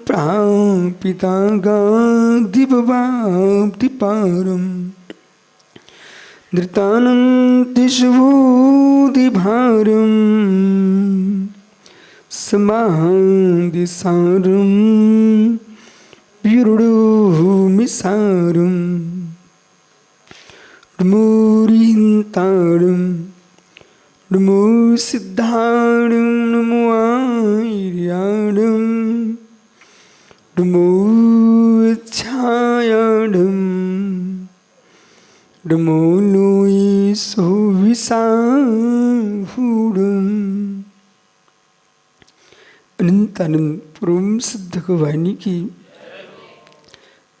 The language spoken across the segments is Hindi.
प्रापितागाधिपवाप्तिपारम् धृतानन्तिशवोधिभारम् समादिसारम् विरुडोमिसारम् डमोरिन्तारम् डमोसिद्धारम् नमोआर्याडम् डमोच्छायाडम् डमोलोयसोविसाहुडम्। अनंतानंद परम सिद्ध वाहिनी की,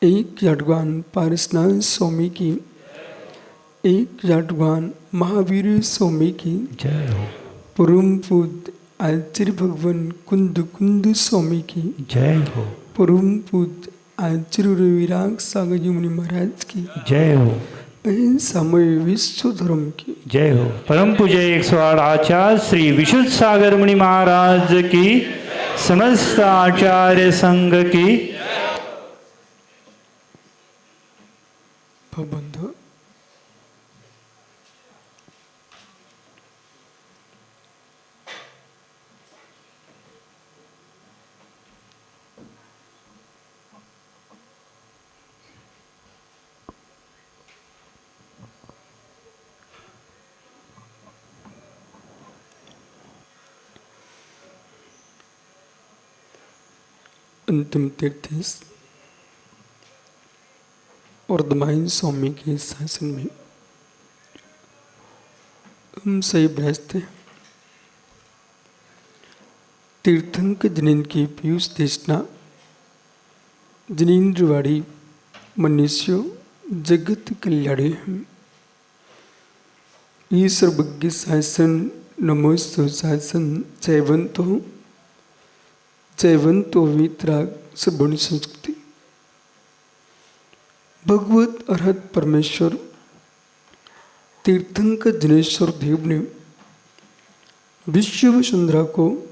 एक जाटवान पारसनाथ स्वामी की, एक जाटवान महावीर स्वामी की जय हो। परम पूज्य आचार्य भगवान कुंद कुंद स्वामी की जय हो। परम पूज्य आचार्य रविराग सागर जी मुनि महाराज की जय हो। समय विश्व धर्म की जय हो। परम पूज्य 108 आचार्य श्री विशुद्ध सागर मुनि महाराज की, समस्त आचार्य संघ की। बंधु अंतिम तीर्थ और दमाइन स्वामी के शासन में हम सही बहसते हैं। तीर्थंक जनिन की पीयूष देशना जनीन्द्रवाड़ी मनुष्यो जगत कल्याणी ये सर्वज्ञ शासन नमोस्तु शासन जयवंतो वितराग सर्वण संस्कृति। भगवत अरहत परमेश्वर तीर्थंकर जनेश्वर देव ने विश्व वसुंधरा को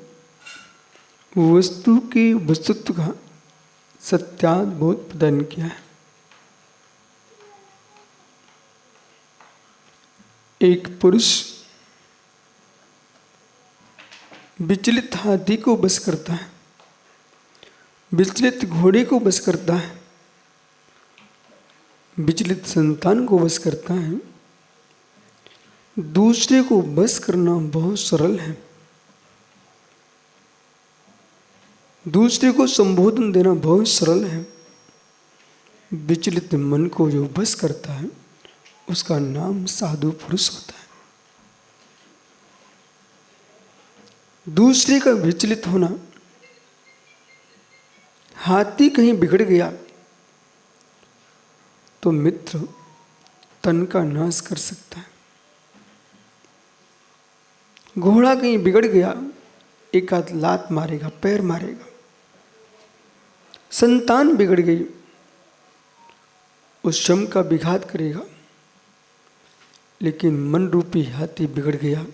वस्तु के वस्तुत्व का सत्याद्भुत प्रदान किया है। एक पुरुष विचलित हाथी को बस करता है, विचलित घोड़े को बस करता है, विचलित संतान को बस करता है। दूसरे को बस करना बहुत सरल है। दूसरे को संबोधन देना बहुत सरल है। विचलित मन को जो बस करता है उसका नाम साधु पुरुष होता है। दूसरे का विचलित होना, हाथी कहीं बिगड़ गया तो मित्र तन का नाश कर सकता है। घोड़ा कहीं बिगड़ गया, एक आध लात मारेगा, पैर मारेगा। संतान बिगड़ गई, उस शम का विघात करेगा। लेकिन मन रूपी हाथी बिगड़ गया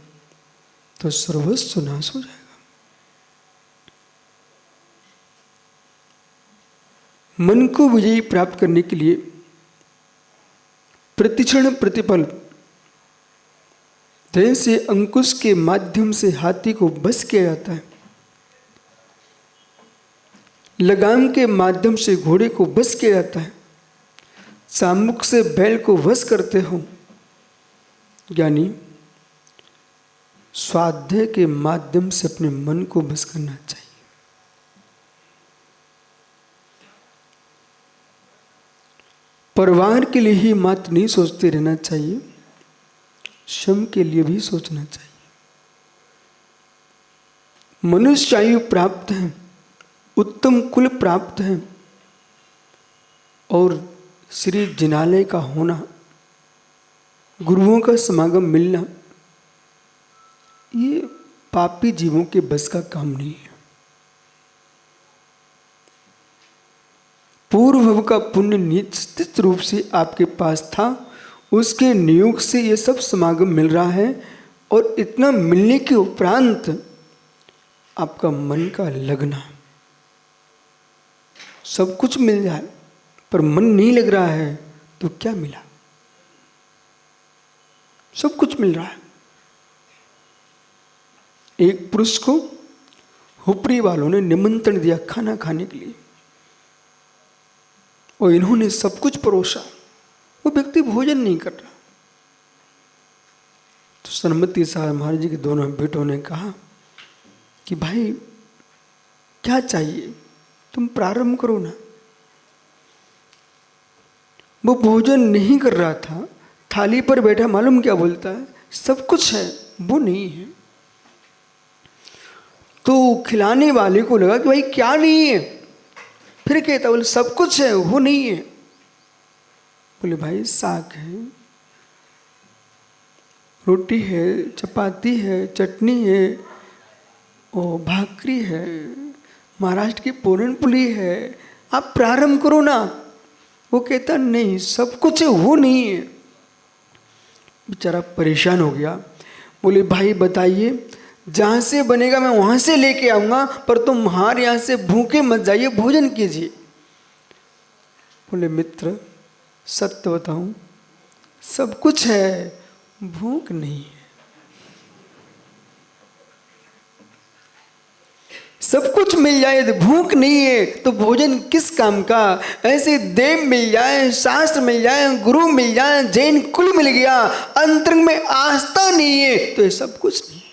तो सर्वस्व नाश हो जाएगा। मन को विजयी प्राप्त करने के लिए प्रतिक्षण प्रतिपल धैर्य से अंकुश के माध्यम से हाथी को बस किया जाता है। लगाम के माध्यम से घोड़े को बस किया जाता है। चामुक से बैल को वश करते हो, यानी स्वाध्याय के माध्यम से अपने मन को बस करना चाहिए। परिवार के लिए ही मात्र नहीं सोचते रहना चाहिए, श्रम के लिए भी सोचना चाहिए। मनुष्य आयु प्राप्त है, उत्तम कुल प्राप्त है और श्री जिनालय का होना, गुरुओं का समागम मिलना, ये पापी जीवों के बस का काम नहीं है। पूर्व भव का पुण्य निश्चित रूप से आपके पास था, उसके नियोग से ये सब समागम मिल रहा है। और इतना मिलने के उपरांत आपका मन का लगना, सब कुछ मिल जाए पर मन नहीं लग रहा है तो क्या मिला? सब कुछ मिल रहा है। एक पुरुष को हुपरी वालों ने निमंत्रण दिया खाना खाने के लिए और इन्होंने सब कुछ परोसा, वो व्यक्ति भोजन नहीं कर रहा। तो सन्मति साहब महाराज जी के दोनों बेटों ने कहा कि भाई क्या चाहिए, तुम प्रारंभ करो ना। वो भोजन नहीं कर रहा था, थाली पर बैठा मालूम क्या बोलता है, सब कुछ है वो नहीं है। तो खिलाने वाले को लगा कि भाई क्या नहीं है, फिर कहता बोले सब कुछ है वो नहीं है। बोले भाई साग है, रोटी है, चपाती है, चटनी है, और भाकरी है, महाराष्ट्र की पूरनपुली है, आप प्रारंभ करो ना। वो कहता नहीं सब कुछ है वो नहीं है। बेचारा परेशान हो गया। बोले भाई बताइए, जहाँ से बनेगा मैं वहाँ से लेके आऊँगा, पर तुम हमारे यहाँ से भूखे मत जाइए, भोजन कीजिए। बोले मित्र सत्य बताऊँ, सब कुछ है, भूख नहीं है। सब कुछ मिल जाए तो भूख नहीं है तो भोजन किस काम का? ऐसे देव मिल जाए, शास्त्र मिल जाए, गुरु मिल जाए, जैन कुल मिल गया, अंतरंग में आस्था नहीं है तो ये सब कुछ नहीं है।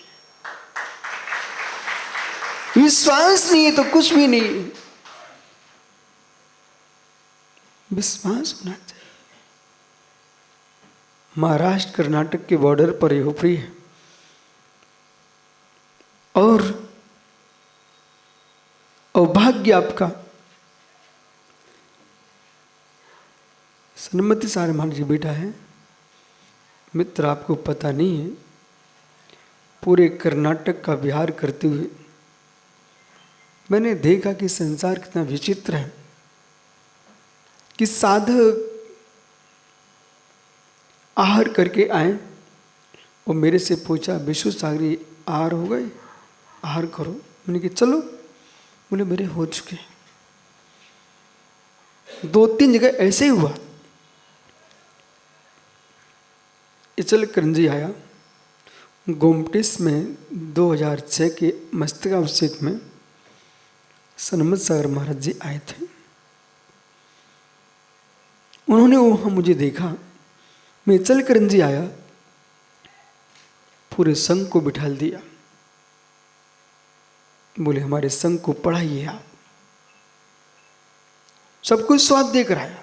विश्वास नहीं है तो कुछ भी नहीं है। विश्वास होना चाहिए। महाराष्ट्र कर्नाटक के बॉर्डर पर ये हुपरी है और अभाग्य आपका सन्मति सारे महाराज जी बेटा है। मित्र आपको पता नहीं है, पूरे कर्नाटक का विहार करते हुए मैंने देखा कि संसार कितना विचित्र है कि साधक आहार करके आए और मेरे से पूछा विश्व सागरी आहार हो गए, आहार करो। मैंने कहा चलो। बोले मेरे हो चुके। 2-3 जगह ऐसे ही हुआ। इचल करंजी आया, गोमटिस में 2006 के मस्तकाभिषेक में सन्मत सागर महाराज जी आए थे। उन्होंने वहाँ मुझे देखा। मैं इचल करंजी आया, पूरे संघ को बिठा दिया। बोले हमारे संघ को पढ़ाइए आप। सब कुछ स्वाद देकर आया।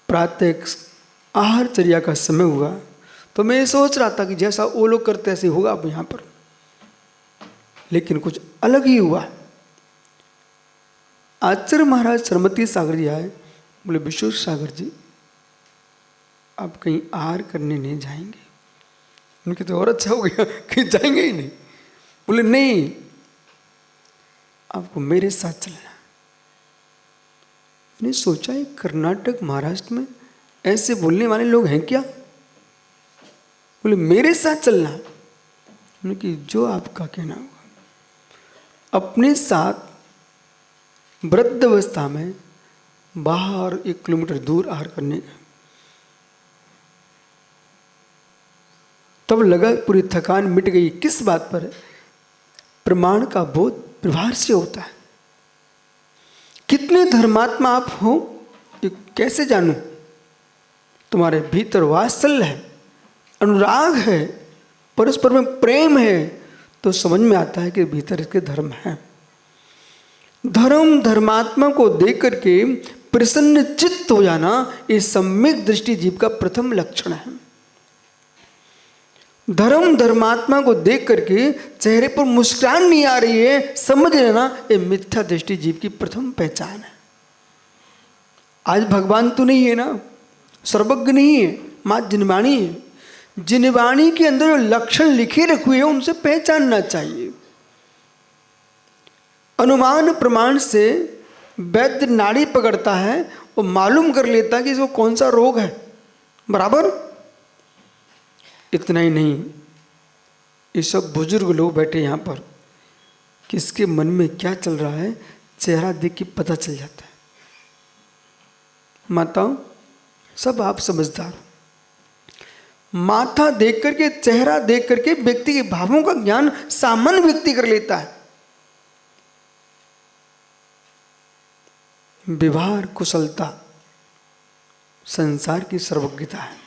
प्रातः आहार चर्या का समय हुआ तो मैं सोच रहा था कि जैसा वो लोग करते ऐसे होगा अब यहाँ पर, लेकिन कुछ अलग ही हुआ। आचार्य महाराज सन्मति सागर जी आए। बोले विश्व सागर जी आप कहीं आहार करने नहीं जाएंगे? उनके तो और अच्छा हो गया कि जाएंगे ही नहीं। बोले नहीं, आपको मेरे साथ चलना। मैंने सोचा है कर्नाटक महाराष्ट्र में ऐसे बोलने वाले लोग हैं क्या? बोले मेरे साथ चलना। मैंने कि जो आपका कहना होगा। अपने साथ वृद्ध अवस्था में बाहर 1 किलोमीटर दूर आहार करने का। तब लगा पूरी थकान मिट गई। किस बात पर? प्रमाण का बोध व्यवहार से होता है। कितने धर्मात्मा आप हो ये कैसे जानूं? तुम्हारे भीतर वात्सल्य है, अनुराग है, परस्पर में प्रेम है, तो समझ में आता है कि भीतर इसके धर्म है। धर्म धर्मात्मा को देख करके प्रसन्न चित्त हो जाना ये सम्यक दृष्टि जीव का प्रथम लक्षण है। धर्म धर्मात्मा को देख करके चेहरे पर मुस्कान नहीं आ रही है, समझ लेना ये मिथ्या दृष्टि जीव की प्रथम पहचान है। आज भगवान तो नहीं है ना, सर्वज्ञ नहीं है, माँ जिनवाणी है। जिनवाणी के अंदर जो लक्षण लिखे रखे हैं उनसे पहचानना चाहिए। अनुमान प्रमाण से वैद्य नाड़ी पकड़ता है और मालूम कर लेता है कि इसको कौन सा रोग है, बराबर। इतना ही नहीं, ये सब बुजुर्ग लोग बैठे यहाँ पर, किसके मन में क्या चल रहा है चेहरा देख के पता चल जाता है। माताओं, सब आप समझदार हो। माथा देख करके, चेहरा देख करके व्यक्ति के भावों का ज्ञान सामान्य व्यक्ति कर लेता है। व्यवहार कुशलता संसार की सर्वज्ञता है।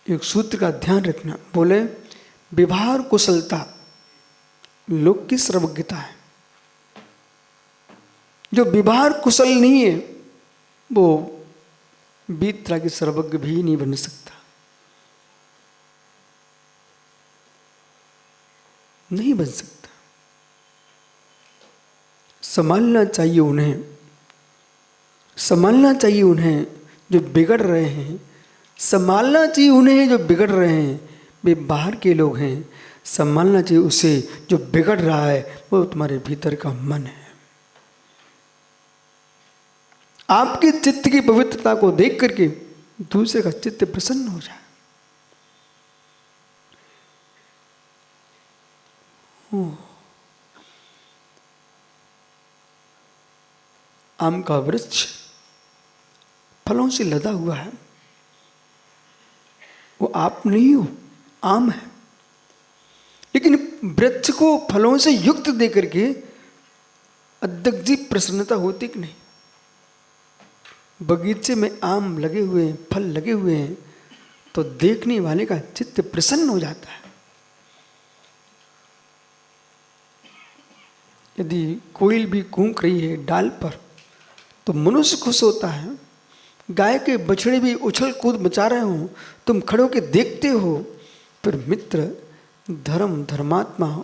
एक सूत्र का ध्यान रखना, बोले व्यवहार कुशलता लोक की सर्वज्ञता है। जो व्यवहार कुशल नहीं है वो बीत तरह की सर्वज्ञ भी नहीं बन सकता, नहीं बन सकता। संभालना चाहिए उन्हें, संभालना चाहिए उन्हें जो बिगड़ रहे हैं, संभालना चाहिए उन्हें जो बिगड़ रहे हैं। वे बाहर के लोग हैं, संभालना चाहिए उसे जो बिगड़ रहा है, वो तुम्हारे भीतर का मन है। आपके चित्त की पवित्रता को देख करके दूसरे का चित्त प्रसन्न हो जाए। आम का वृक्ष फलों से लदा हुआ है, वो आप नहीं हो, आम है। लेकिन वृक्ष को फलों से युक्त देकर के अध्यक्ष जी प्रसन्नता होती कि नहीं? बगीचे में आम लगे हुए हैं, फल लगे हुए हैं, तो देखने वाले का चित्त प्रसन्न हो जाता है। यदि कोयल भी कूक रही है डाल पर तो मनुष्य खुश होता है। गाय के बछड़े भी उछल कूद मचा रहे हो, तुम खड़े होकर देखते हो। पर मित्र धर्म धर्मात्मा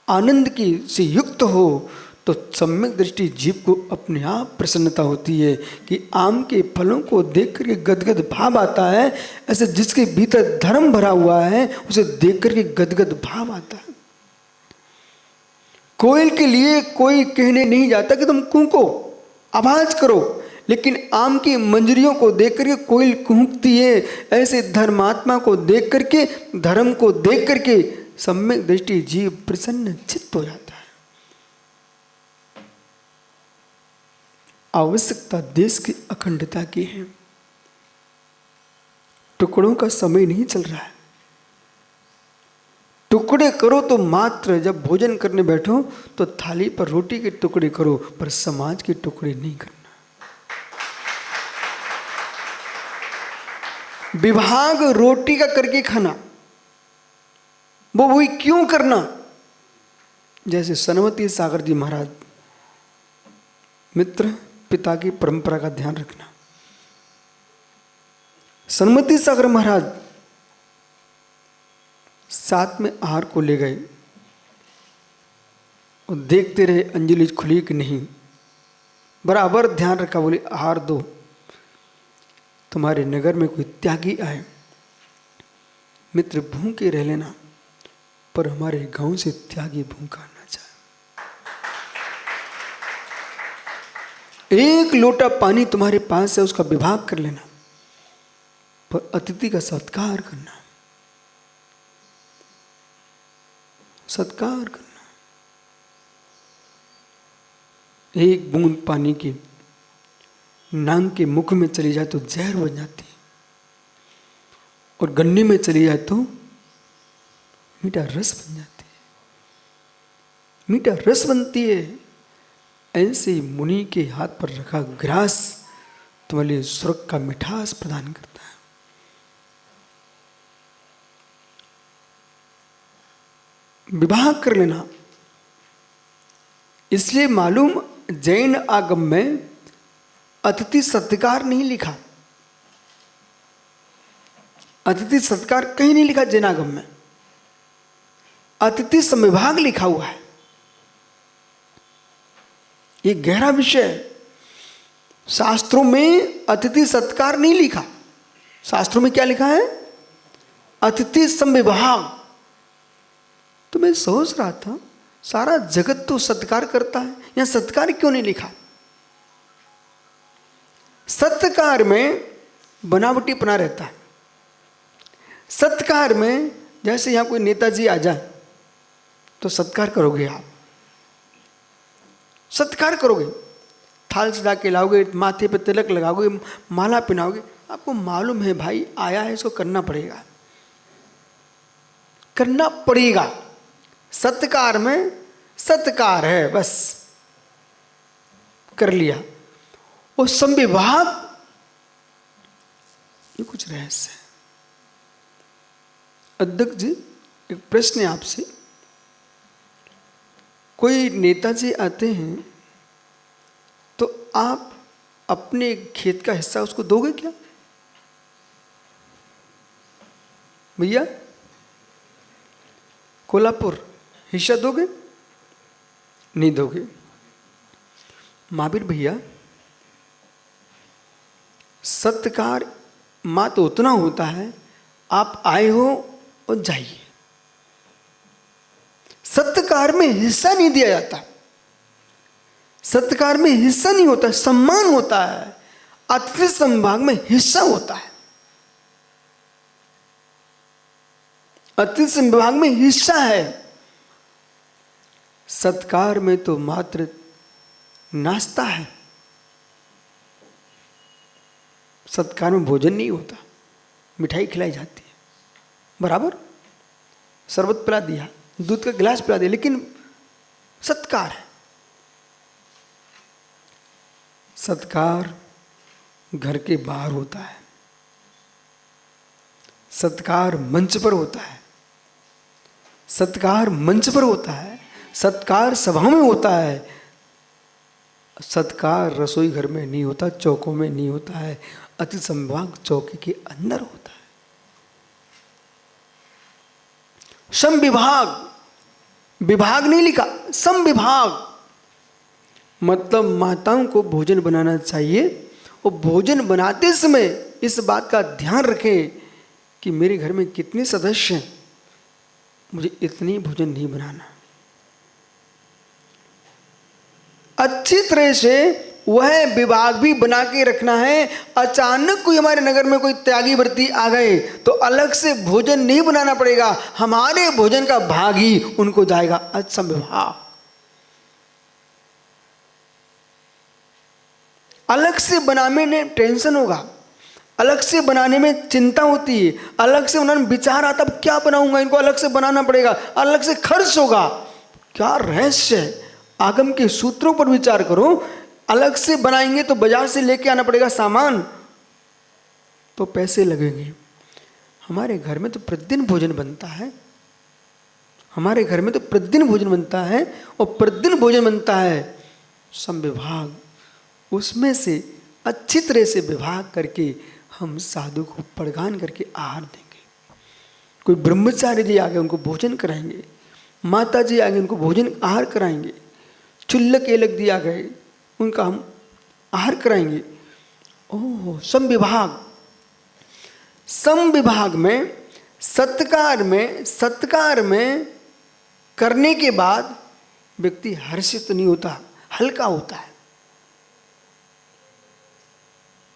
आनंद की से युक्त हो तो सम्यक दृष्टि जीव को अपने आप प्रसन्नता होती है कि आम के फलों को देख करके गदगद भाव आता है। ऐसे जिसके भीतर धर्म भरा हुआ है उसे देख करके गदगद भाव आता है। कोयल के लिए कोई कहने नहीं जाता कि तुम कूको, आवाज करो, लेकिन आम की मंजरियों को देख करके कोयल कूकती है। ऐसे धर्मात्मा को देख करके, धर्म को देख करके सम्यक दृष्टि जीव प्रसन्न चित्त हो जाता है। आवश्यकता देश की अखंडता की है। टुकड़ों का समय नहीं चल रहा है। टुकड़े करो तो मात्र जब भोजन करने बैठो तो थाली पर रोटी के टुकड़े करो, पर समाज के टुकड़े नहीं करना। विभाग रोटी का करके खाना, वो वही क्यों करना? जैसे सनमती सागर जी महाराज, मित्र पिता की परंपरा का ध्यान रखना। सनमती सागर महाराज साथ में आहार को ले गए और देखते रहे अंजलि खुली कि नहीं। बराबर ध्यान रखा, बोले आहार दो। तुम्हारे नगर में कोई त्यागी आए, मित्र भूखे रह लेना, पर हमारे गांव से त्यागी भूखा ना जाए। एक लोटा पानी तुम्हारे पास है, उसका विभाग कर लेना, पर अतिथि का सत्कार करना, सत्कार करना। एक बूंद पानी की नांग के मुख में चली जाए तो जहर बन जाती है, और गन्ने में चली जाए तो मीठा रस बन जाती है, मीठा रस बनती है। ऐसे मुनि के हाथ पर रखा ग्रास तुम्हारे लिए स्वर्ग का मिठास प्रदान करता है। विवाह कर लेना। इसलिए मालूम जैन आगम में अतिथि सत्कार नहीं लिखा, अतिथि सत्कार कहीं नहीं लिखा। जैन आगम में अतिथि समविभाग लिखा हुआ है। ये गहरा विषय है। शास्त्रों में अतिथि सत्कार नहीं लिखा, शास्त्रों में क्या लिखा है? अतिथि समविभाग। तो मैं सोच रहा था सारा जगत तो सत्कार करता है, यहां सत्कार क्यों नहीं लिखा? सत्कार में बनावटीपना रहता है। सत्कार में जैसे यहां कोई नेताजी आ जाए तो सत्कार करोगे आप, सत्कार करोगे, थाल सजा के लाओगे, माथे पे तिलक लगाओगे, माला पहनाओगे, आपको मालूम है भाई आया है, इसको करना पड़ेगा, करना पड़ेगा। सत्कार में सत्कार है, बस कर लिया। और संविभाग ये कुछ रहस्य है। अध्यक्ष जी, एक प्रश्न है आपसे, कोई नेताजी आते हैं तो आप अपने खेत का हिस्सा उसको दोगे क्या भैया? कोल्हापुर हिस्सा दोगे? नहीं दोगे। महावीर भैया, सत्कार मात्र उतना होता है, आप आए हो और जाइए। सत्कार में हिस्सा नहीं दिया जाता, सत्कार में हिस्सा नहीं होता, सम्मान होता है। अतिथि संभाग में हिस्सा होता है, अतिथि संभाग में हिस्सा है। सत्कार में तो मात्र नाश्ता है, सत्कार में भोजन नहीं होता, मिठाई खिलाई जाती है, बराबर शरबत पिला दिया, दूध का गिलास पिला दिया, लेकिन सत्कार है। सत्कार घर के बाहर होता है, सत्कार मंच पर होता है, सत्कार मंच पर होता है, सत्कार सभा में होता है, सत्कार रसोई घर में नहीं होता, चौकों में नहीं होता है, अतिथि संभाग चौकी के अंदर होता है। सम विभाग, विभाग नहीं लिखा, सम विभाग मतलब माताओं को भोजन बनाना चाहिए, और भोजन बनाते समय इस बात का ध्यान रखें कि मेरे घर में कितने सदस्य हैं, मुझे इतनी भोजन नहीं बनाना। अच्छी तरह से वह विभाग भी बना के रखना है। अचानक कोई हमारे नगर में कोई त्यागी व्रती आ गए तो अलग से भोजन नहीं बनाना पड़ेगा, हमारे भोजन का भाग ही उनको जाएगा। अच्छा विभाग अलग से बनाने में टेंशन होगा, अलग से बनाने में चिंता होती है, अलग से उन्होंने विचार आता अब क्या बनाऊंगा, इनको अलग से बनाना पड़ेगा, अलग से खर्च होगा। क्या रहस्य है? आगम के सूत्रों पर विचार करो। अलग से बनाएंगे तो बाजार से लेके आना पड़ेगा सामान, तो पैसे लगेंगे। हमारे घर में तो प्रतिदिन भोजन बनता है, हमारे घर में तो प्रतिदिन भोजन बनता है, और प्रतिदिन भोजन बनता है सम विभाग, उसमें से अच्छी तरह से विभाग करके हम साधु को प्रदान करके आहार देंगे। कोई ब्रह्मचारी जी आ गए उनको भोजन कराएंगे, माता जी आ गए उनको भोजन आहार कराएंगे, चुल्लक एलक दिया गए उनका हम आहार कराएंगे। ओह, सम विभाग। सम विभाग में सत्कार में करने के बाद व्यक्ति हर्षित नहीं होता, हल्का होता है।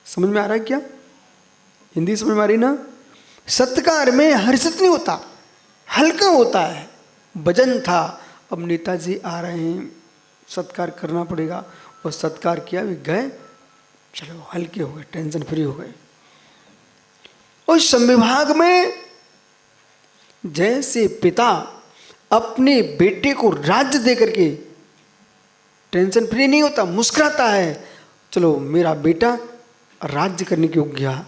समझ में आ रहा है क्या? हिंदी समझ में आ रही ना? सत्कार में हर्षित नहीं होता, हल्का होता है। भजन था, अब नेताजी आ रहे हैं, सत्कार करना पड़ेगा, और सत्कार किया, भी गए, चलो हल्के हो गए, टेंशन फ्री हो गए। और संविभाग में जैसे पिता अपने बेटे को राज्य दे करके टेंशन फ्री नहीं होता, मुस्कुराता है, चलो मेरा बेटा राज्य करने के योग्य है,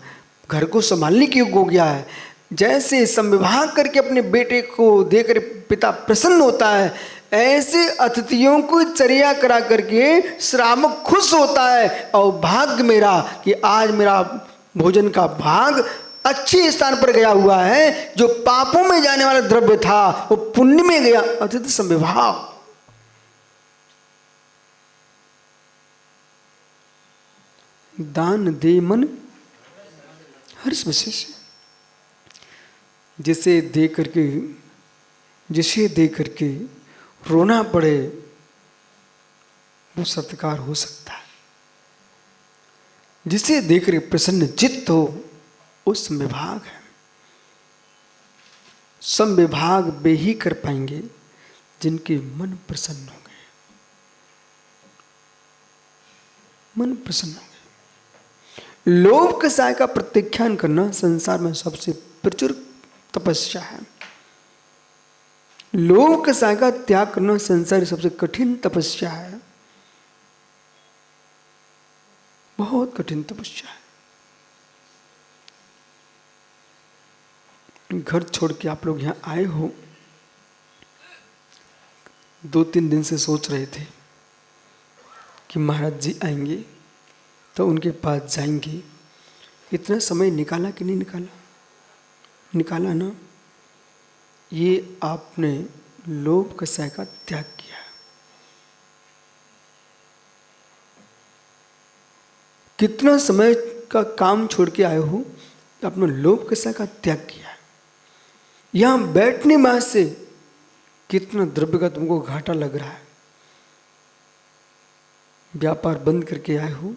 घर को संभालने के योग्य हो गया है। जैसे संविभाग करके अपने बेटे को देकर पिता प्रसन्न होता है, ऐसे अतिथियों को चर्या करा करके श्रावक खुश होता है, और भाग्य मेरा कि आज मेरा भोजन का भाग अच्छे स्थान पर गया हुआ है, जो पापों में जाने वाला द्रव्य था वो पुण्य में गया। अतिथि संविभाग। दान दे मन हर्ष विशेष, जिसे दे करके रोना पड़े वो सत्कार हो सकता है, जिसे देकर प्रसन्न चित्त हो वो संविभाग है। संविभाग वे ही कर पाएंगे जिनके मन प्रसन्न हो गए। मन प्रसन्न हो गया। लोभ कसाय का प्रत्याख्यान करना संसार में सबसे प्रचुर तपस्या है। लोभ कसाय का त्याग करना संसार की सबसे कठिन तपस्या है, बहुत कठिन तपस्या है। घर छोड़ के आप लोग यहां आए हो, 2-3 दिन से सोच रहे थे कि महाराज जी आएंगे तो उनके पास जाएंगे। इतना समय निकाला कि नहीं निकाला? निकाला ना। ये आपने लोभ कसाय का त्याग किया। कितना समय का काम छोड़ के आए हो, आपने लोभ कसाय का त्याग किया। यहां बैठने में से कितना द्रव्य का तुमको घाटा लग रहा है। व्यापार बंद करके आए हो,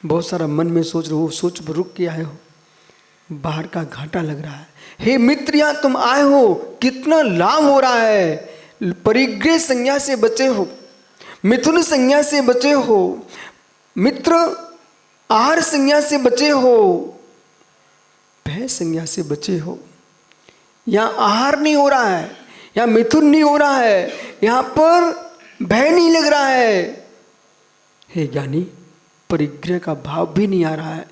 बहुत सारा मन में सोच रहे हो, सोच पर रुक के आए हो, बाहर का घाटा लग रहा है। हे मित्र, यहां तुम आए हो, कितना लाभ हो रहा है। परिग्रह संज्ञा से बचे हो, मिथुन संज्ञा से बचे हो, मित्र आहार संज्ञा से बचे हो, भय संज्ञा से बचे हो। यहां आहार नहीं हो रहा है, यहां मिथुन नहीं हो रहा है, यहां पर भय नहीं लग रहा है। हे ज्ञानी, परिग्रह का भाव भी नहीं आ रहा है।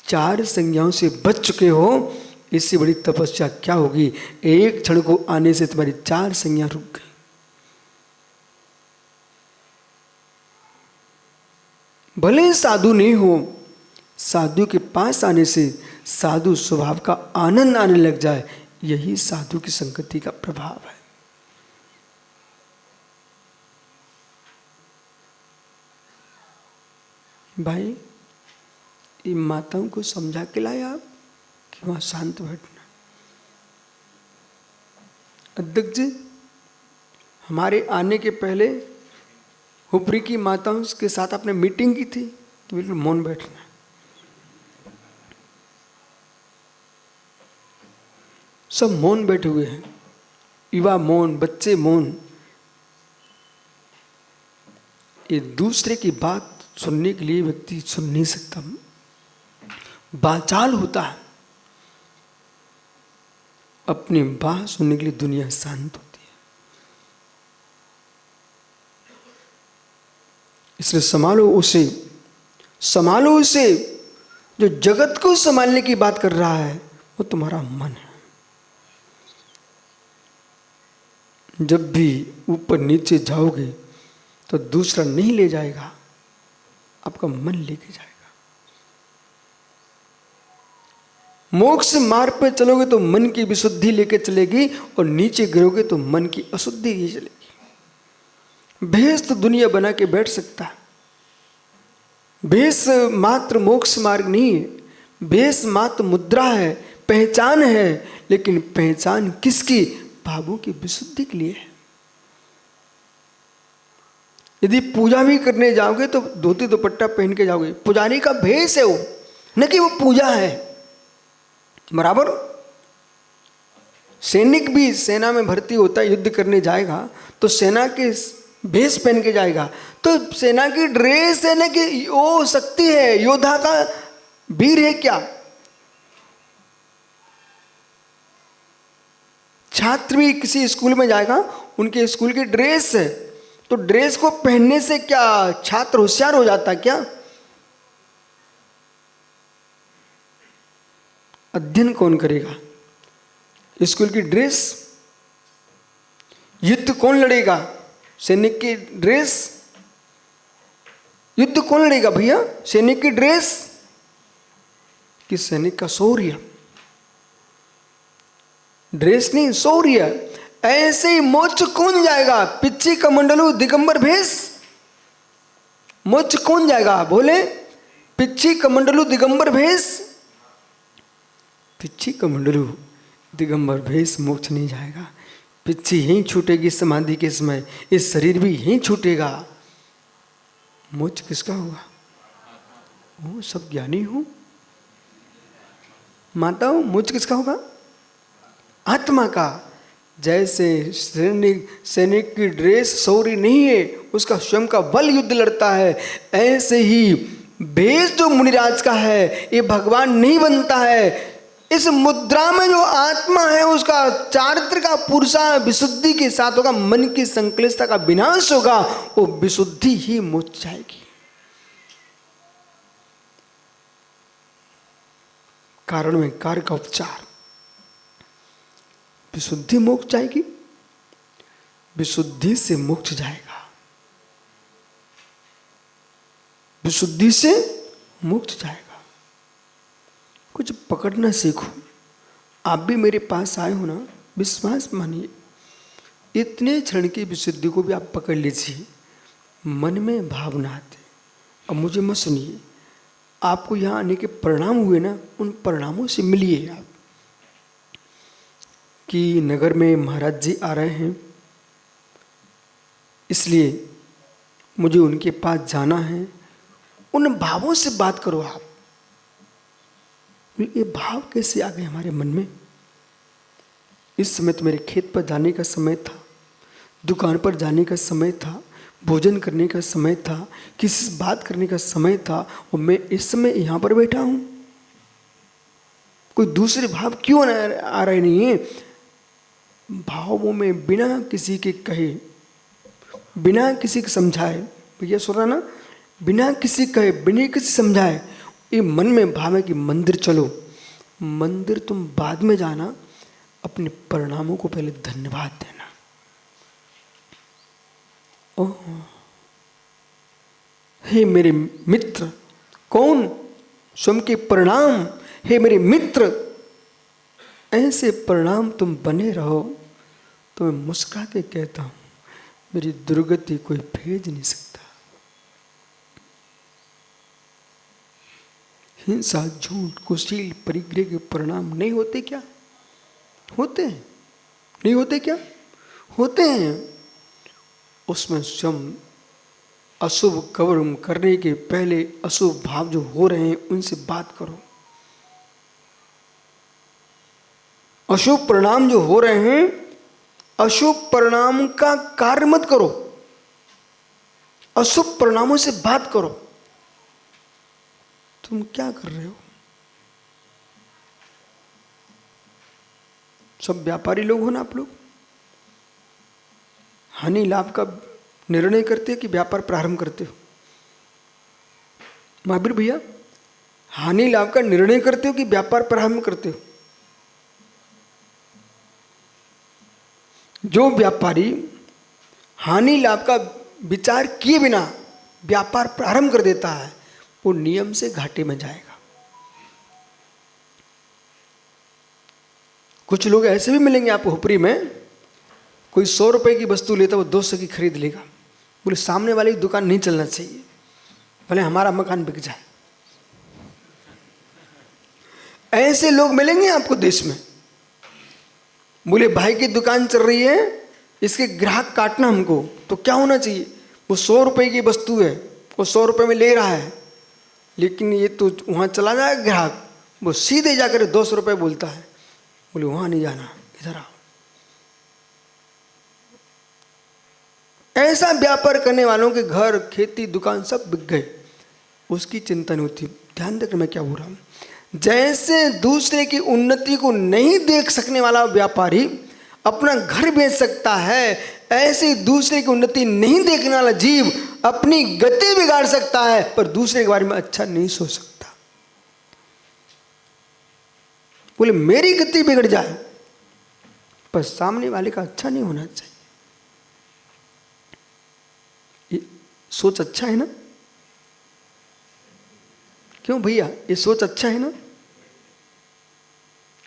4 संज्ञाओं से बच चुके हो, इससे बड़ी तपस्या क्या होगी। एक क्षण को आने से तुम्हारी 4 संज्ञा रुक गई। भले साधु नहीं हो, साधु के पास आने से साधु स्वभाव का आनंद आने लग जाए, यही साधु की संगति का प्रभाव है। भाई, इन माताओं को समझा के लाए आप कि वहां शांत बैठना। अध्यक्ष जी, हमारे आने के पहले हुपरी की माताओं के साथ आपने मीटिंग की थी कि बिल्कुल मौन बैठना। सब मौन बैठे हुए हैं, युवा मौन, बच्चे मौन। ये दूसरे की बात सुनने के लिए व्यक्ति सुन नहीं सकता, बाचाल होता है। अपनी बात सुनने के लिए दुनिया शांत होती है। इसलिए संभालो उसे, संभालो उसे। जो जगत को संभालने की बात कर रहा है वो तुम्हारा मन है। जब भी ऊपर नीचे जाओगे तो दूसरा नहीं ले जाएगा, आपका मन लेके जाएगा। मोक्ष मार्ग पे चलोगे तो मन की विशुद्धि लेके चलेगी, और नीचे गिरोगे तो मन की अशुद्धि ही चलेगी। भेष तो दुनिया बना के बैठ सकता है, भेष मात्र मोक्ष मार्ग नहीं है। भेष मात्र मुद्रा है, पहचान है, लेकिन पहचान किसकी? भावों की विशुद्धि के लिए है। यदि पूजा भी करने जाओगे तो धोती दुपट्टा पहन के जाओगे, पुजारी का भेष है वो, न कि वो पूजा है। बराबर सैनिक भी सेना में भर्ती होता है, युद्ध करने जाएगा तो सेना के भेष पहन के जाएगा। तो सेना की ड्रेस है ना कि वो शक्ति है, योद्धा का वीर है क्या? छात्र भी किसी स्कूल में जाएगा, उनके स्कूल की ड्रेस है, तो ड्रेस को पहनने से क्या छात्र होशियार हो जाता क्या? अध्ययन कौन करेगा? स्कूल की ड्रेस। युद्ध कौन लड़ेगा? सैनिक की ड्रेस। युद्ध कौन लड़ेगा भैया? सैनिक की ड्रेस कि सैनिक का शौर्य? ड्रेस नहीं, शौर्य। ऐसे ही मोक्ष कौन जाएगा? पिच्ची कमंडलू दिगंबर भेष। मोक्ष कौन जाएगा? बोले पिच्ची कमंडलू दिगंबर भेष। पिच्ची कमंडलू दिगंबर भेष मोक्ष नहीं जाएगा। पिच्ची यहीं छूटेगी समाधि के समय, इस शरीर भी यहीं छूटेगा। मोक्ष किसका होगा? वो सब ज्ञानी हो। माताओं, मोक्ष किसका होगा? आत्मा का। जैसे सैनिक की ड्रेस शौर्य नहीं है, उसका स्वयं का बल युद्ध लड़ता है, ऐसे ही भेष जो मुनिराज का है ये भगवान नहीं बनता है। इस मुद्रा में जो आत्मा है उसका चारित्र का पुरुषा विशुद्धि के साथ होगा, मन की संकलिष्टता का विनाश होगा, वो विशुद्धि ही मुझ जाएगी। कारण में कार्य का उपचार, विशुद्धि मोक्ष जाएगी, विशुद्धि से मोक्ष जाएगा, विशुद्धि से मोक्ष जाएगा। कुछ पकड़ना सीखो। आप भी मेरे पास आए हो ना, विश्वास मानिए, इतने क्षण की विशुद्धि को भी आप पकड़ लीजिए। मन में भावना आते। अब मुझे मत सुनिए, आपको यहाँ आने के परिणाम हुए ना, उन परिणामों से मिलिए आप। कि नगर में महाराज जी आ रहे हैं, इसलिए मुझे उनके पास जाना है, उन भावों से बात करो आप। ये भाव कैसे आ गए हमारे मन में? इस समय तो मेरे खेत पर जाने का समय था, दुकान पर जाने का समय था, भोजन करने का समय था, किसी से बात करने का समय था, और मैं इस समय यहाँ पर बैठा हूँ। कोई दूसरे भाव क्यों आ रहे नहीं है? भावों में बिना किसी के कहे, बिना किसी को समझाए, भैया सुन रहा ना, बिना किसी कहे, बिना किसी समझाए, ये मन में भाव है कि मंदिर चलो। मंदिर तुम बाद में जाना, अपने परिणामों को पहले धन्यवाद देना। ओह, हे मेरे मित्र, कौन? स्वयं के परिणाम। हे मेरे मित्र, ऐसे परिणाम तुम बने रहो तो मैं मुस्कुरा के कहता हूं, मेरी दुर्गति कोई भेज नहीं सकता। हिंसा, झूठ, कुशील, परिग्रह के परिणाम नहीं होते क्या? होते हैं। नहीं होते क्या? होते हैं। उसमें स्वयं अशुभ कर्म करने के पहले अशुभ भाव जो हो रहे हैं उनसे बात करो। अशुभ परिणाम जो हो रहे हैं, अशुभ परिणाम का कार्य मत करो, अशुभ परिणामों से बात करो। तुम क्या कर रहे हो? सब व्यापारी लोग हो ना आप लोग? हानि लाभ का निर्णय करते हो कि व्यापार प्रारंभ करते हो? महावीर भैया, हानि लाभ का निर्णय करते हो कि व्यापार प्रारंभ करते हो? जो व्यापारी हानि लाभ का विचार किए बिना व्यापार प्रारंभ कर देता है, वो नियम से घाटे में जाएगा। कुछ लोग ऐसे भी मिलेंगे आपको हुपरी में, कोई 100 रुपए की वस्तु लेता वो 200 की खरीद लेगा। बोले सामने वाली दुकान नहीं चलना चाहिए, भले हमारा मकान बिक जाए। ऐसे लोग मिलेंगे आपको देश में। बोले भाई की दुकान चल रही है, इसके ग्राहक काटना हमको, तो क्या होना चाहिए? वो 100 रुपए की वस्तु है, वो 100 रुपए में ले रहा है, लेकिन ये तो वहाँ चला जाएगा ग्राहक, वो सीधे जाकर 200 रुपये बोलता है। बोले वहाँ नहीं जाना, इधर आओ। ऐसा व्यापार करने वालों के घर, खेती, दुकान सब बिक गए, उसकी चिंता नहीं होती। ध्यान रखना मैं क्या बोल रहा हूँ। जैसे दूसरे की उन्नति को नहीं देख सकने वाला व्यापारी अपना घर बेच सकता है, ऐसे दूसरे की उन्नति नहीं देखने वाला जीव अपनी गति बिगाड़ सकता है, पर दूसरे के बारे में अच्छा नहीं सोच सकता। बोले मेरी गति बिगड़ जाए, पर सामने वाले का अच्छा नहीं होना चाहिए। ये सोच अच्छा है ना? क्यों भैया, ये सोच अच्छा है ना?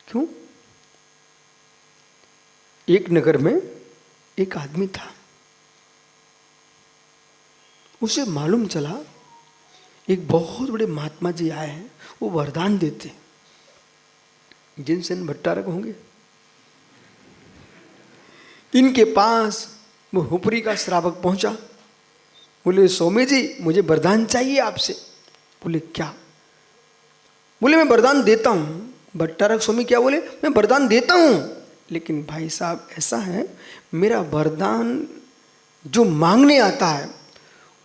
क्यों? एक नगर में एक आदमी था, उसे मालूम चला एक बहुत बड़े महात्मा जी आए हैं, वो वरदान देते, जिनसे भट्टारक होंगे। इनके पास वो हुपरी का श्रावक पहुंचा। बोले स्वामी जी मुझे वरदान चाहिए आपसे। बोले क्या? बोले मैं वरदान देता हूं। भट्टारक स्वामी क्या बोले? मैं वरदान देता हूं, लेकिन भाई साहब ऐसा है, मेरा वरदान जो मांगने आता है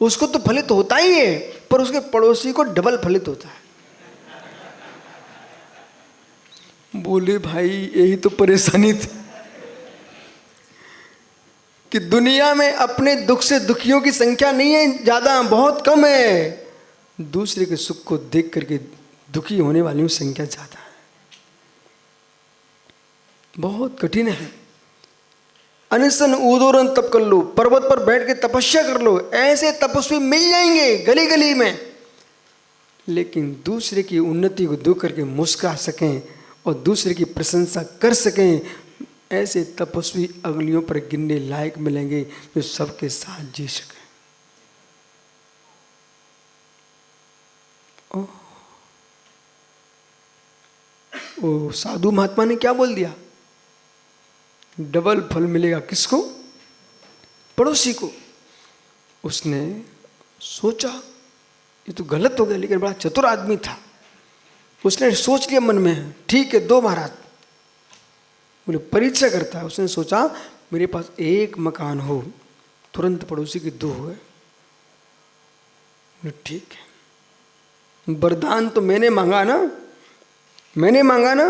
उसको तो फलित होता ही है, पर उसके पड़ोसी को डबल फलित होता है। बोले भाई यही तो परेशानी थी कि दुनिया में अपने दुख से दुखियों की संख्या नहीं है ज्यादा, बहुत कम है। दूसरे के सुख को देख करके दुखी होने वालों की संख्या ज्यादा है। बहुत कठिन है। अनशन उदोरन तप कर लो, पर्वत पर बैठ के तपस्या कर लो, ऐसे तपस्वी मिल जाएंगे गली गली में। लेकिन दूसरे की उन्नति को देख करके मुस्कुरा सकें और दूसरे की प्रशंसा कर सकें, ऐसे तपस्वी अगलियों पर गिनने लायक मिलेंगे जो सबके साथ जी सके। ओ साधु महात्मा ने क्या बोल दिया? डबल फल मिलेगा किसको? पड़ोसी को। उसने सोचा ये तो गलत हो गया, लेकिन बड़ा चतुर आदमी था। उसने सोच लिया मन में, ठीक है दो महाराज। बोले परीक्षा करता है। उसने सोचा मेरे पास एक मकान हो, तुरंत पड़ोसी के दो हुए। बोले ठीक है, वरदान तो मैंने मांगा ना।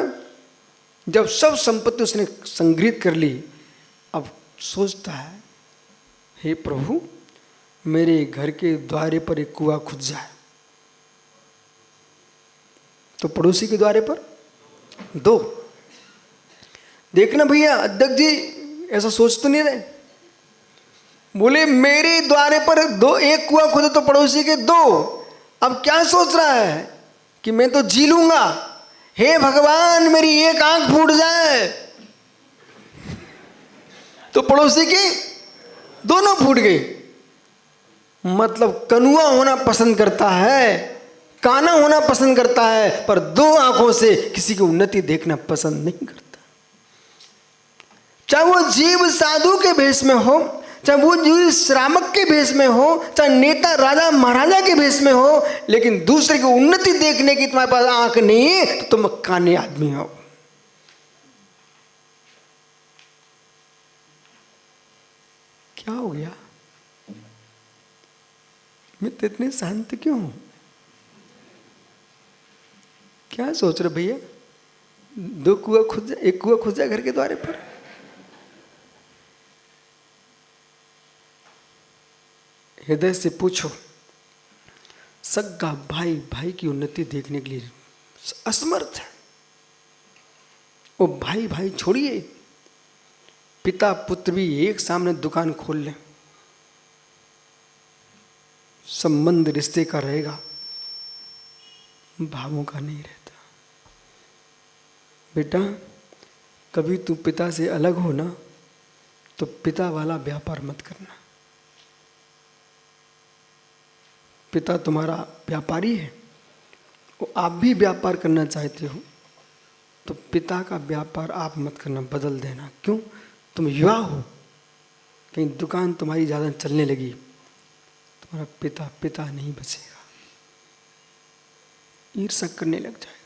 जब सब संपत्ति उसने संग्रहित कर ली, अब सोचता है हे प्रभु मेरे घर के द्वारे पर एक कुआं खुद जाए। तो पड़ोसी के द्वारे पर दो। देखना भैया अध्यक्ष जी ऐसा सोच तो नहीं रहे। बोले मेरे द्वारे पर दो, एक कुआं खुदे तो पड़ोसी के दो। अब क्या सोच रहा है कि मैं तो जी लूंगा, हे भगवान मेरी एक आंख फूट जाए तो पड़ोसी की दोनों फूट गई। मतलब कनुआ होना पसंद करता है, काना होना पसंद करता है, पर दो आंखों से किसी की उन्नति देखना पसंद नहीं करता। चाहे वो जीव साधु के भेष में हो, चाहे वो जीव श्रामक के भेष में हो, चाहे नेता राजा महाराजा के भेष में हो, लेकिन दूसरे की उन्नति देखने की तुम्हारे पास आंख नहीं है तो तुम काने आदमी हो। क्या हो गया? मैं तो इतने शांत क्यों हूं? क्या सोच रहे भैया? दो कुआं खुद जाए, एक कुआं खुद जाए घर के द्वारे पर। हृदय से पूछो, सगा भाई भाई की उन्नति देखने के लिए असमर्थ है। वो भाई भाई छोड़िए, पिता पुत्र भी एक सामने दुकान खोल लें, संबंध रिश्ते का रहेगा, भावों का नहीं रहता। बेटा कभी तू पिता से अलग हो ना तो पिता वाला व्यापार मत करना। पिता तुम्हारा व्यापारी है, वो आप भी व्यापार करना चाहते हो तो पिता का व्यापार आप मत करना, बदल देना। क्यों? तुम युवा हो, कहीं दुकान तुम्हारी ज़्यादा चलने लगी, तुम्हारा पिता पिता नहीं बचेगा, ईर्ष्या करने लग जाएगा।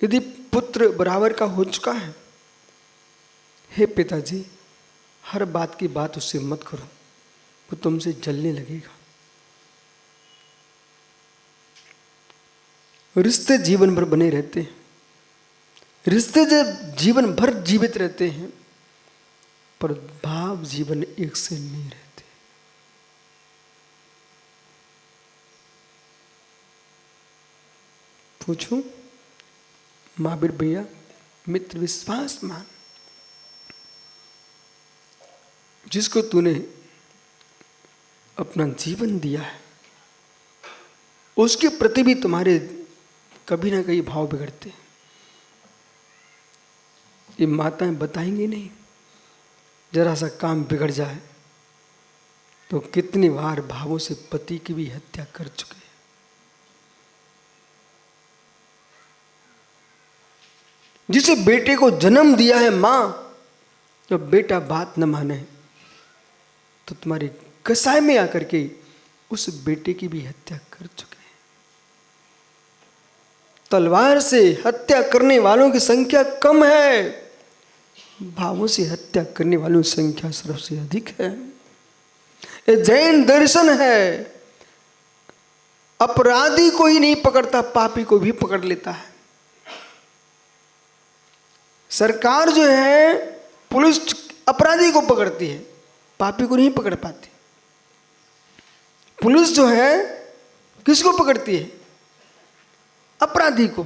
यदि पुत्र बराबर का हो चुका है, हे पिताजी हर बात की बात उससे मत करो, वो तुमसे जलने लगेगा। रिश्ते जीवन भर बने रहते हैं, रिश्ते जब जीवन भर जीवित रहते हैं, पर भाव जीवन एक से नहीं रहते। पूछूं महावीर भैया, मित्र विश्वास मान, जिसको तूने अपना जीवन दिया है उसके प्रति भी तुम्हारे कभी ना कभी भाव बिगड़ते हैं। ये माताएं बताएंगी नहीं, जरा सा काम बिगड़ जाए तो कितनी बार भावों से पति की भी हत्या कर चुके हैं। जिसे बेटे को जन्म दिया है मां, जब बेटा बात न माने तो तुम्हारी कसाई में आकर के उस बेटे की भी हत्या कर चुके हैं। तलवार से हत्या करने वालों की संख्या कम है, भावों से हत्या करने वालों की संख्या सबसे अधिक है। ये जैन दर्शन है। अपराधी को ही नहीं पकड़ता, पापी को भी पकड़ लेता है। सरकार जो है, पुलिस अपराधी को पकड़ती है, पापी को नहीं पकड़ पाती। पुलिस जो है किसको पकड़ती है? अपराधी को।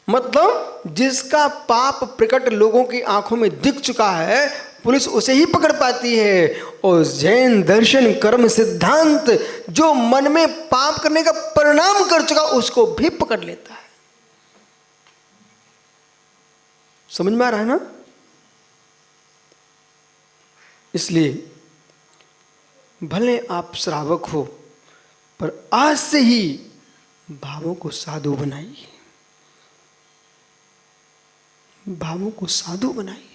मतलब जिसका पाप प्रकट लोगों की आंखों में दिख चुका है, पुलिस उसे ही पकड़ पाती है। और जैन दर्शन कर्म सिद्धांत जो मन में पाप करने का परिणाम कर चुका, उसको भी पकड़ लेता है। समझ में आ रहा है ना? इसलिए भले आप श्रावक हो, पर आज से ही भावों को साधु बनाइए, भावों को साधु बनाइए।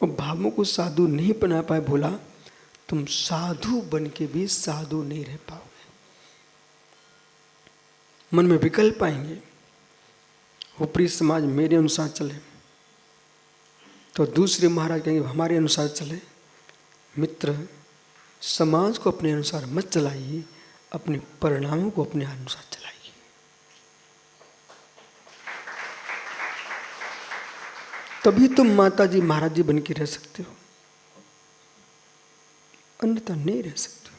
और भावों को साधु नहीं बना पाए, बोला तुम साधु बन के भी साधु नहीं रह पाओगे। मन में विकल्प आएंगे। ऊपरी समाज मेरे अनुसार चले तो दूसरे महाराज कहेंगे हमारे अनुसार चले। मित्र, समाज को अपने अनुसार मत चलाइए, अपने परिणामों को अपने अनुसार चलाइए। तभी तुम माता जी महाराज जी बन के रह सकते हो, अन्यथा नहीं रह सकते।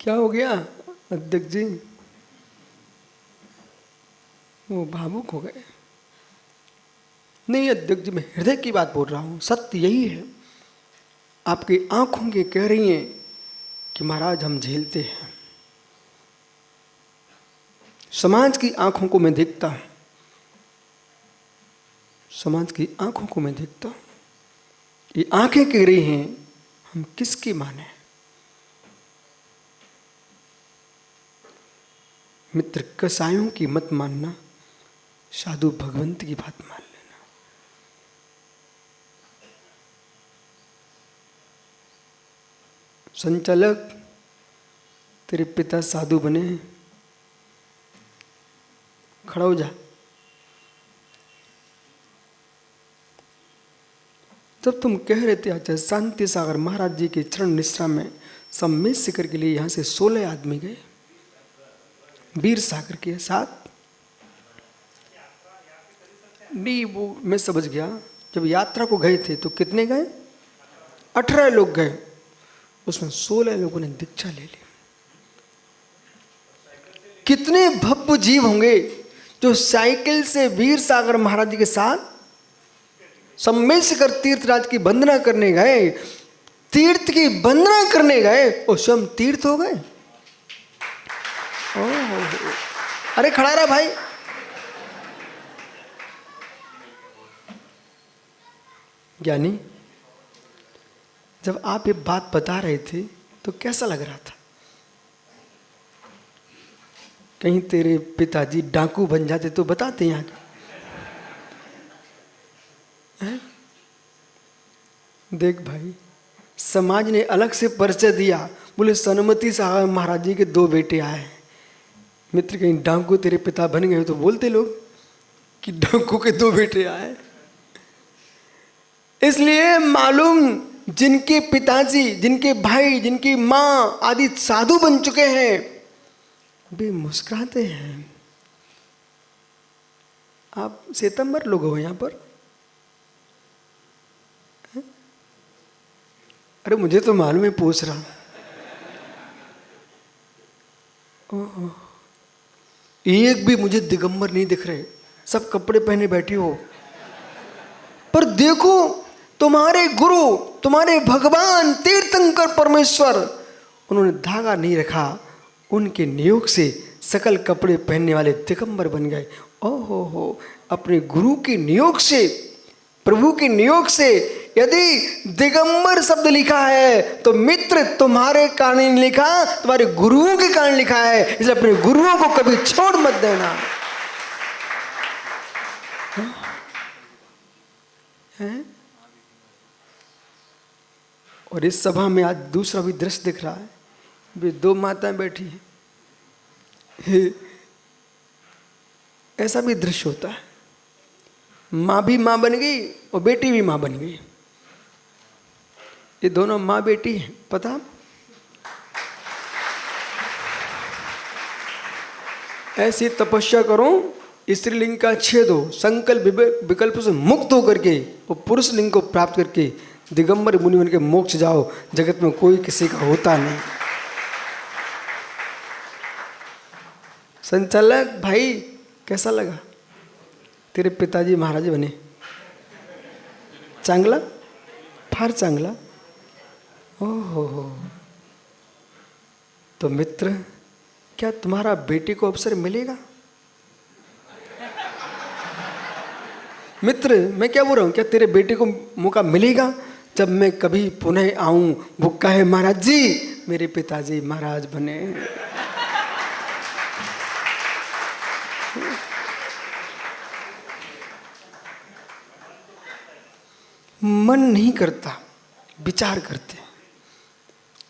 क्या हो गया अध्यक्ष जी? वो भावुक हो गए। नहीं अध्यक्ष जी, मैं हृदय की बात बोल रहा हूं, सत्य यही है। आपकी आंखों के कह रही हैं कि महाराज हम झेलते हैं। समाज की आंखों को मैं देखता हूं, समाज की आंखों को मैं देखता हूं। ये आंखें कह रही हैं हम किसकी माने? मित्र, कसायों की मत मानना, साधु भगवंत की बात मान लेना। संचालक, तेरे पिता साधु बने हैं, खड़ा हो जा। तब तुम कह रहे थे अच्छा शांति सागर महाराज जी के चरण निष्ठा में सम्मेद शिखर के लिए यहां से 16 आदमी गए वीर सागर के साथ। नहीं, वो मैं समझ गया। जब यात्रा को गए थे तो कितने गए? 18 लोग गए, उसमें 16 लोगों ने दीक्षा ले ली। कितने भव्य जीव होंगे जो साइकिल से वीर सागर महाराज जी के साथ सम्मेद शिखर तीर्थराज की वंदना करने गए, तीर्थ की वंदना करने गए और स्वयं तीर्थ हो गए। अरे खड़ा रहा भाई। ज्ञानी, जब आप ये बात बता रहे थे तो कैसा लग रहा था? कहीं तेरे पिताजी डाकू बन जाते तो बताते यहाँ के। देख भाई, समाज ने अलग से परिचय दिया, बोले सनमती साहब महाराज जी के 2 बेटे आए। मित्र, कहीं डाकू तेरे पिता बन गए तो बोलते लोग कि डाकू के 2 बेटे आए। इसलिए मालूम, जिनके पिताजी, जिनके भाई, जिनकी माँ आदि साधु बन चुके हैं, वे मुस्कुराते हैं। आप सितंबर लोग हो यहां पर। अरे मुझे तो मालूम है, पूछ रहा। ओहो, एक भी मुझे दिगंबर नहीं दिख रहे, सब कपड़े पहने बैठी हो। पर देखो, तुम्हारे गुरु, तुम्हारे भगवान तीर्थंकर परमेश्वर, उन्होंने धागा नहीं रखा, उनके नियोग से सकल कपड़े पहनने वाले दिगंबर बन गए। ओहो हो, अपने गुरु के नियोग से, प्रभु के नियोग से यदि दिगंबर शब्द लिखा है तो मित्र तुम्हारे कारण नहीं लिखा, तुम्हारे गुरुओं के कारण लिखा है। इसलिए अपने गुरुओं को कभी छोड़ मत देना। है? और इस सभा में आज दूसरा भी दृश्य दिख रहा है, वे दो माताएं बैठी हैं। ऐसा भी दृश्य होता है, माँ भी माँ बन गई और बेटी भी माँ बन गई। ये दोनों माँ बेटी हैं, पता? ऐसी तपस्या करो, स्त्रीलिंग का छेद हो, संकल्प विकल्प से मुक्त होकर के और पुरुष लिंग को प्राप्त करके दिगंबर मुनि बन के मोक्ष जाओ। जगत में कोई किसी का होता नहीं। संचालक भाई, कैसा लगा? तेरे पिताजी महाराज बने, चांगला, फार चांगला। ओहो, तो मित्र, क्या तुम्हारा बेटी को अवसर मिलेगा? मित्र, मैं क्या बोल रहा हूं, क्या तेरे बेटे को मौका मिलेगा जब मैं कभी पुनः आऊं, वो कहे महाराज जी मेरे पिताजी महाराज बने? मन नहीं करता, विचार करते।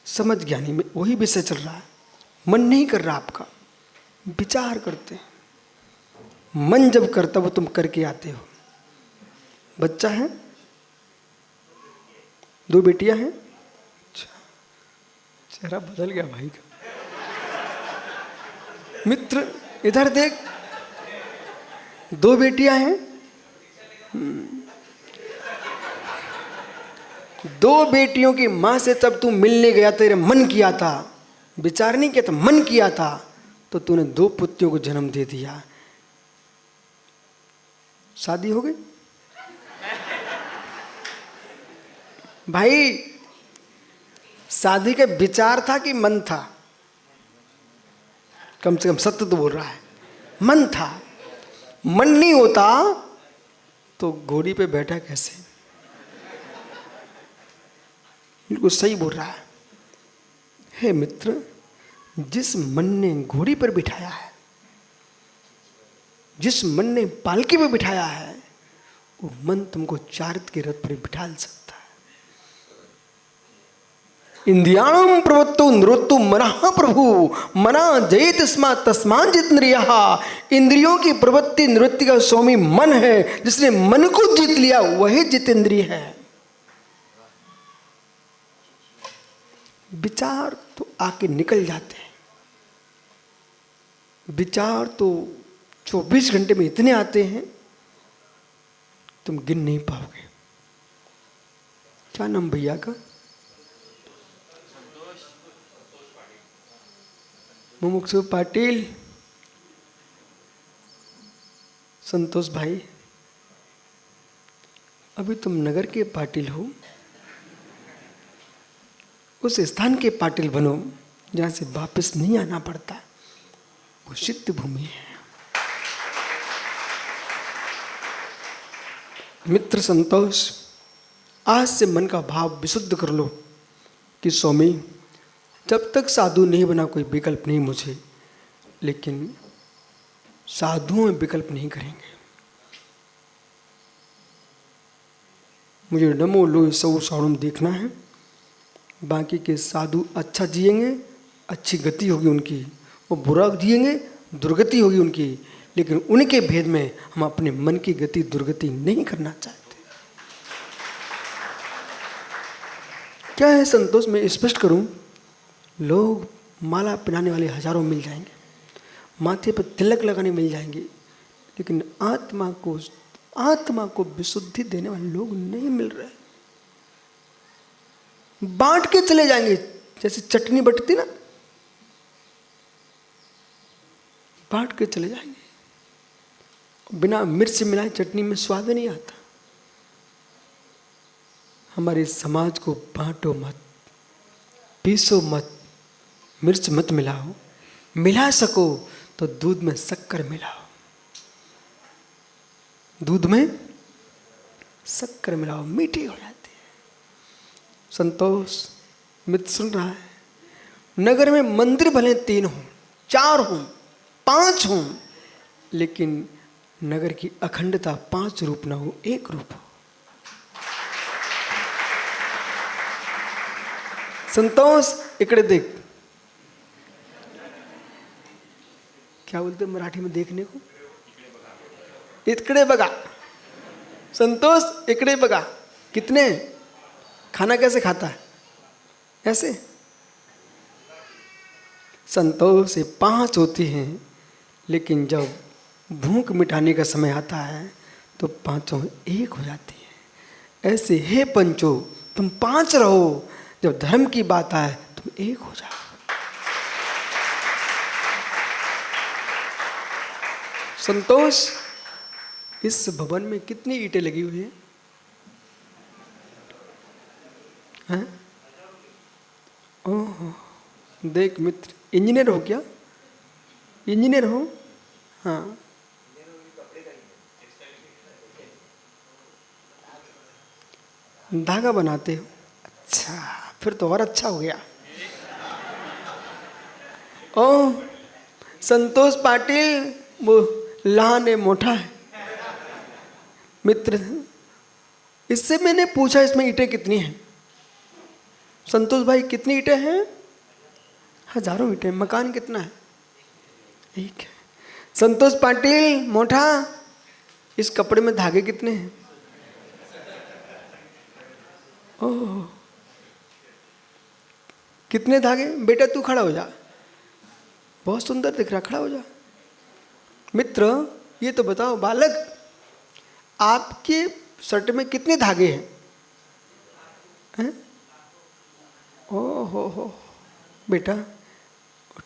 समझ ज्ञानी में वही विषय चल रहा है। मन नहीं कर रहा आपका, विचार करते। मन जब करता वो तुम करके आते हो। बच्चा है, दो बेटियां हैं। चेहरा बदल गया भाई का। मित्र इधर देख, दो बेटियां हैं। दो बेटियों की मां से जब तू मिलने गया, तेरे मन किया था, विचार नहीं किया था, मन किया था, तो तूने दो पुत्रियों को जन्म दे दिया। शादी हो गई भाई। शादी का विचार था कि मन था? कम से कम सत्य तो बोल रहा है, मन था। मन नहीं होता तो घोड़ी पे बैठा कैसे? बिल्कुल सही बोल रहा है। हे मित्र, जिस मन ने घोड़ी पर बिठाया है, जिस मन ने पालकी पर बिठाया है, वो मन तुमको चारित्र के रथ पर बिठा सकता है। इंद्रियाणं प्रवृत्तो निवृत्तो मनः प्रभु मना जयेत तस्मात् जितेन्द्रियः। इंद्रियों की प्रवृत्ति निवृत्ति का स्वामी मन है। जिसने मन को जीत लिया वही जितेंद्रिय है। विचार तो आके निकल जाते हैं। विचार तो 24 घंटे में इतने आते हैं तुम गिन नहीं पाओगे। क्या नाम भैया का? मुमुक्षु पाटिल। संतोष भाई, अभी तुम नगर के पाटिल हो, उस स्थान के पाटिल बनो जहां से वापस नहीं आना पड़ता। वो सिद्ध भूमि है। मित्र संतोष, आज से मन का भाव विशुद्ध कर लो कि स्वामी, जब तक साधु नहीं बना कोई विकल्प नहीं मुझे, लेकिन साधुओं में विकल्प नहीं करेंगे। मुझे नमो लो सौ साणुम देखना है। बाकी के साधु अच्छा जिएंगे, अच्छी गति होगी उनकी, वो बुरा जिएंगे, दुर्गति होगी उनकी, लेकिन उनके भेद में हम अपने मन की गति दुर्गति नहीं करना चाहते। क्या है संतोष, मैं स्पष्ट करूं, लोग माला पहनाने वाले हजारों मिल जाएंगे, माथे पर तिलक लगाने मिल जाएंगे, लेकिन आत्मा को विशुद्धि देने वाले लोग नहीं मिल रहे। बांट के चले जाएंगे, जैसे चटनी बटती ना, बांट के चले जाएंगे। बिना मिर्च मिलाए चटनी में स्वाद नहीं आता। हमारे समाज को बांटो मत, पीसो मत, मिर्च मत मिलाओ। मिला सको तो दूध में शक्कर मिलाओ, दूध में शक्कर मिलाओ, मीठी हो जाती है। संतोष मित्र सुन रहा है, नगर में मंदिर भले 3 हों, 4 हों, 5 हों, लेकिन नगर की अखंडता 5 रूप ना हो, 1 रूप हो। संतोष इकडे देख। क्या बोलते मराठी में देखने को? इकडे बघा। संतोष इकडे बघा। कितने? खाना कैसे खाता है? ऐसे। संतोष ये 5 होती हैं, लेकिन जब भूख मिटाने का समय आता है तो 5 एक हो जाती हैं। ऐसे हे पंचो, तुम 5 रहो, जब धर्म की बात आए तुम एक हो जाओ। संतोष, इस भवन में कितनी ईंटें लगी हुई हैं? हैं? ओह, देख मित्र, इंजीनियर हो क्या? इंजीनियर हो? हाँ। धागा बनाते हो? अच्छा, फिर तो और अच्छा हो गया। ओह, संतोष पाटिल वो लहान है, मोटा है। मित्र, इससे मैंने पूछा इसमें ईंटें कितनी हैं? संतोष भाई कितनी ईंटें हैं? हजारों ईंटें। मकान कितना है? एक है। संतोष पाटिल मोटा, इस कपड़े में धागे कितने हैं? ओह, कितने धागे? बेटा तू खड़ा हो जा, बहुत सुंदर दिख रहा, खड़ा हो जा। मित्र, ये तो बताओ बालक, आपके शर्ट में कितने धागे हैं? हैं? ओह हो, बेटा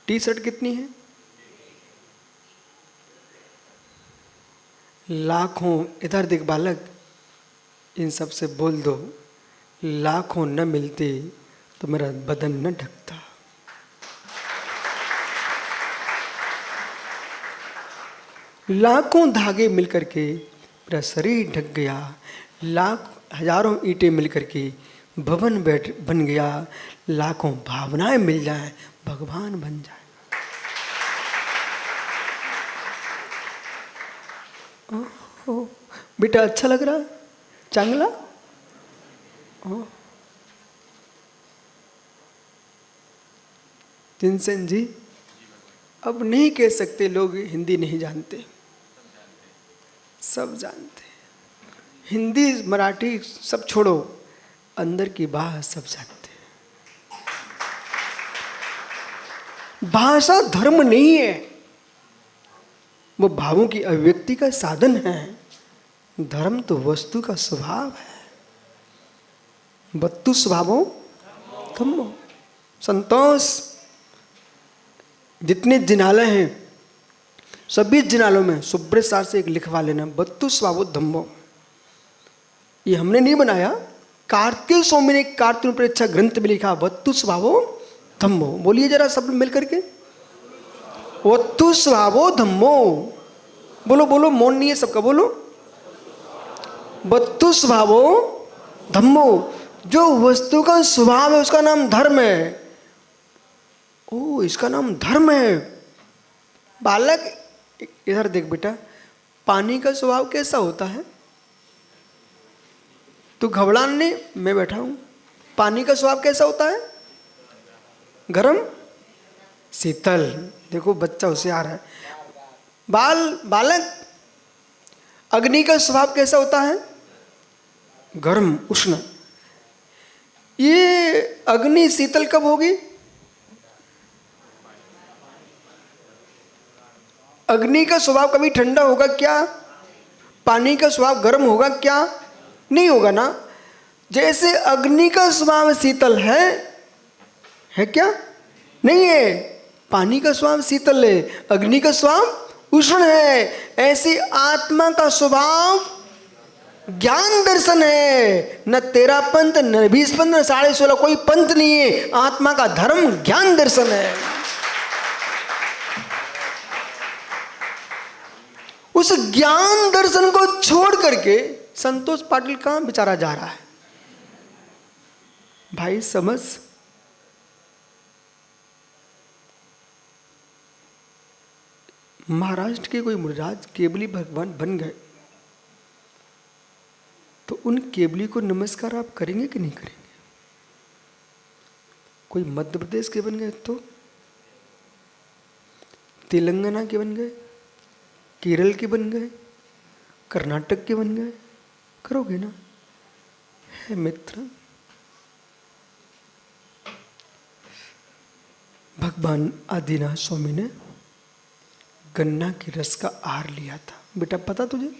टी शर्ट कितनी है? लाखों। इधर देख बालक, इन सब से बोल दो, लाखों न मिलते तो मेरा बदन न ढकता। लाखों धागे मिलकर के मेरा शरीर ढक गया, हजारों ईंटें मिलकर के भवन बन गया, लाखों भावनाएं मिल जाए, भगवान बन जाए। ओह, बेटा अच्छा लग रहा? चांगला? ओह, जिनसेन जी, अब नहीं कह सकते लोग हिंदी नहीं जानते, सब जानते। हिंदी मराठी सब छोड़ो, अंदर की बात सब जानते। भाषा धर्म नहीं है, वो भावों की अभिव्यक्ति का साधन है। धर्म तो वस्तु का स्वभाव है। वस्तु स्वभावो धम्मो। संतोष, जितने जिनालय हैं सभी जिनालों में सुब्रत सार से एक लिखवा लेना, वस्तु स्वभावो धम्मो। ये हमने नहीं बनाया, कार्तिक स्वामी ने कार्तिक पर अच्छा ग्रंथ में लिखा, वस्तु स्वभावो धम्मो। बोलिए जरा सब मिल करके, वस्तु स्वभावो धम्मो। बोलो बोलो, मौन नहीं है सबका, बोलो वस्तु स्वभावो धम्मो। जो वस्तु का स्वभाव है उसका नाम धर्म है। ओ, इसका नाम धर्म है। बालक इधर देख बेटा, पानी का स्वभाव कैसा होता है? तू घबरान नहीं, मैं बैठा हूं। पानी का स्वभाव कैसा होता है? गरम, शीतल। देखो बच्चा होशियार है। बालक, अग्नि का स्वभाव कैसा होता है? गर्म, उष्ण। ये अग्नि शीतल कब होगी? अग्नि का स्वभाव कभी ठंडा होगा क्या? पानी का स्वभाव गर्म होगा क्या? नहीं होगा ना। जैसे अग्नि का स्वभाव शीतल है क्या? नहीं है। पानी का स्वभाव शीतल है, अग्नि का स्वभाव उष्ण है। ऐसी आत्मा का स्वभाव ज्ञान दर्शन है। न 13 पंथ, न 20 पंथ, न 16.5 कोई पंथ नहीं है। आत्मा का धर्म ज्ञान दर्शन है। उस ज्ञान दर्शन को छोड़ करके संतोष पाटिल कहां बेचारा जा रहा है? भाई समझ, महाराष्ट्र के कोई मुनिराज केवली भगवान बन गए तो उन केवली को नमस्कार आप करेंगे कि नहीं करेंगे? कोई मध्य प्रदेश के बन गए तो तेलंगाना के बन गए, केरल के बन गए, कर्नाटक के बन गए, करोगे ना? है मित्र, भगवान आदिनाथ स्वामी ने गन्ना के रस का आहार लिया था। बेटा पता तुझे?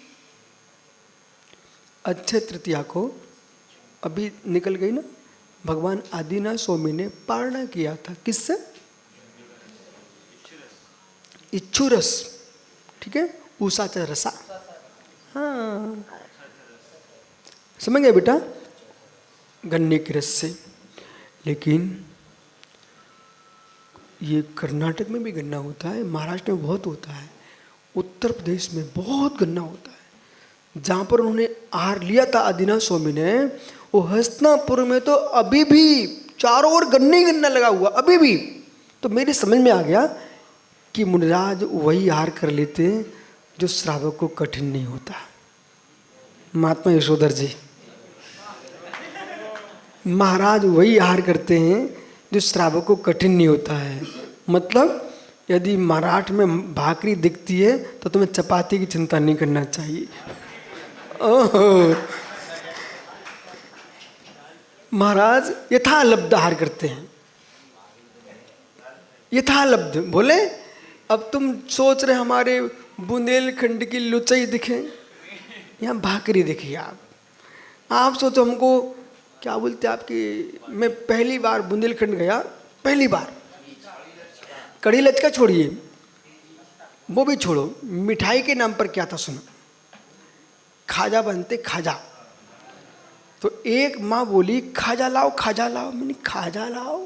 अक्षय तृतीया को अभी निकल गई ना, भगवान आदिनाथ स्वामी ने पारणा किया था। किससे? इच्छु रस, ठीक है, उषाचा रसा। हाँ, समझ गए बेटा, गन्ने के रस से। लेकिन ये कर्नाटक में भी गन्ना होता है, महाराष्ट्र में बहुत होता है, उत्तर प्रदेश में बहुत गन्ना होता है। जहाँ पर उन्होंने आहार लिया था आदिनाथ स्वामी ने, वो हस्तिनापुर में तो अभी भी चारों ओर गन्ने ही गन्ना लगा हुआ, अभी भी। तो मेरी समझ में आ गया कि मुनिराज वही आहार कर लेते हैं जो श्रावक को कठिन नहीं होता। महात्मा यशोधर जी महाराज वही आहार करते हैं जो श्रावक को कठिन नहीं होता है। मतलब यदि मराठ में भाकरी दिखती है तो तुम्हें चपाती की चिंता नहीं करना चाहिए। ओह, महाराज यथालब्ध आहार करते हैं, यथालब्ध। बोले अब तुम सोच रहे हमारे बुंदेलखंड की लुचाई दिखे, यहाँ भाकरी दिखी। आप सोचो हमको क्या बोलते आपकी। मैं पहली बार बुंदेलखंड गया, पहली बार। कड़ी लचका छोड़िए, वो भी छोड़ो, मिठाई के नाम पर क्या था सुनो, खाजा बनते, खाजा। तो एक माँ बोली खाजा लाओ, खाजा लाओ। मैंने खाजा लाओ,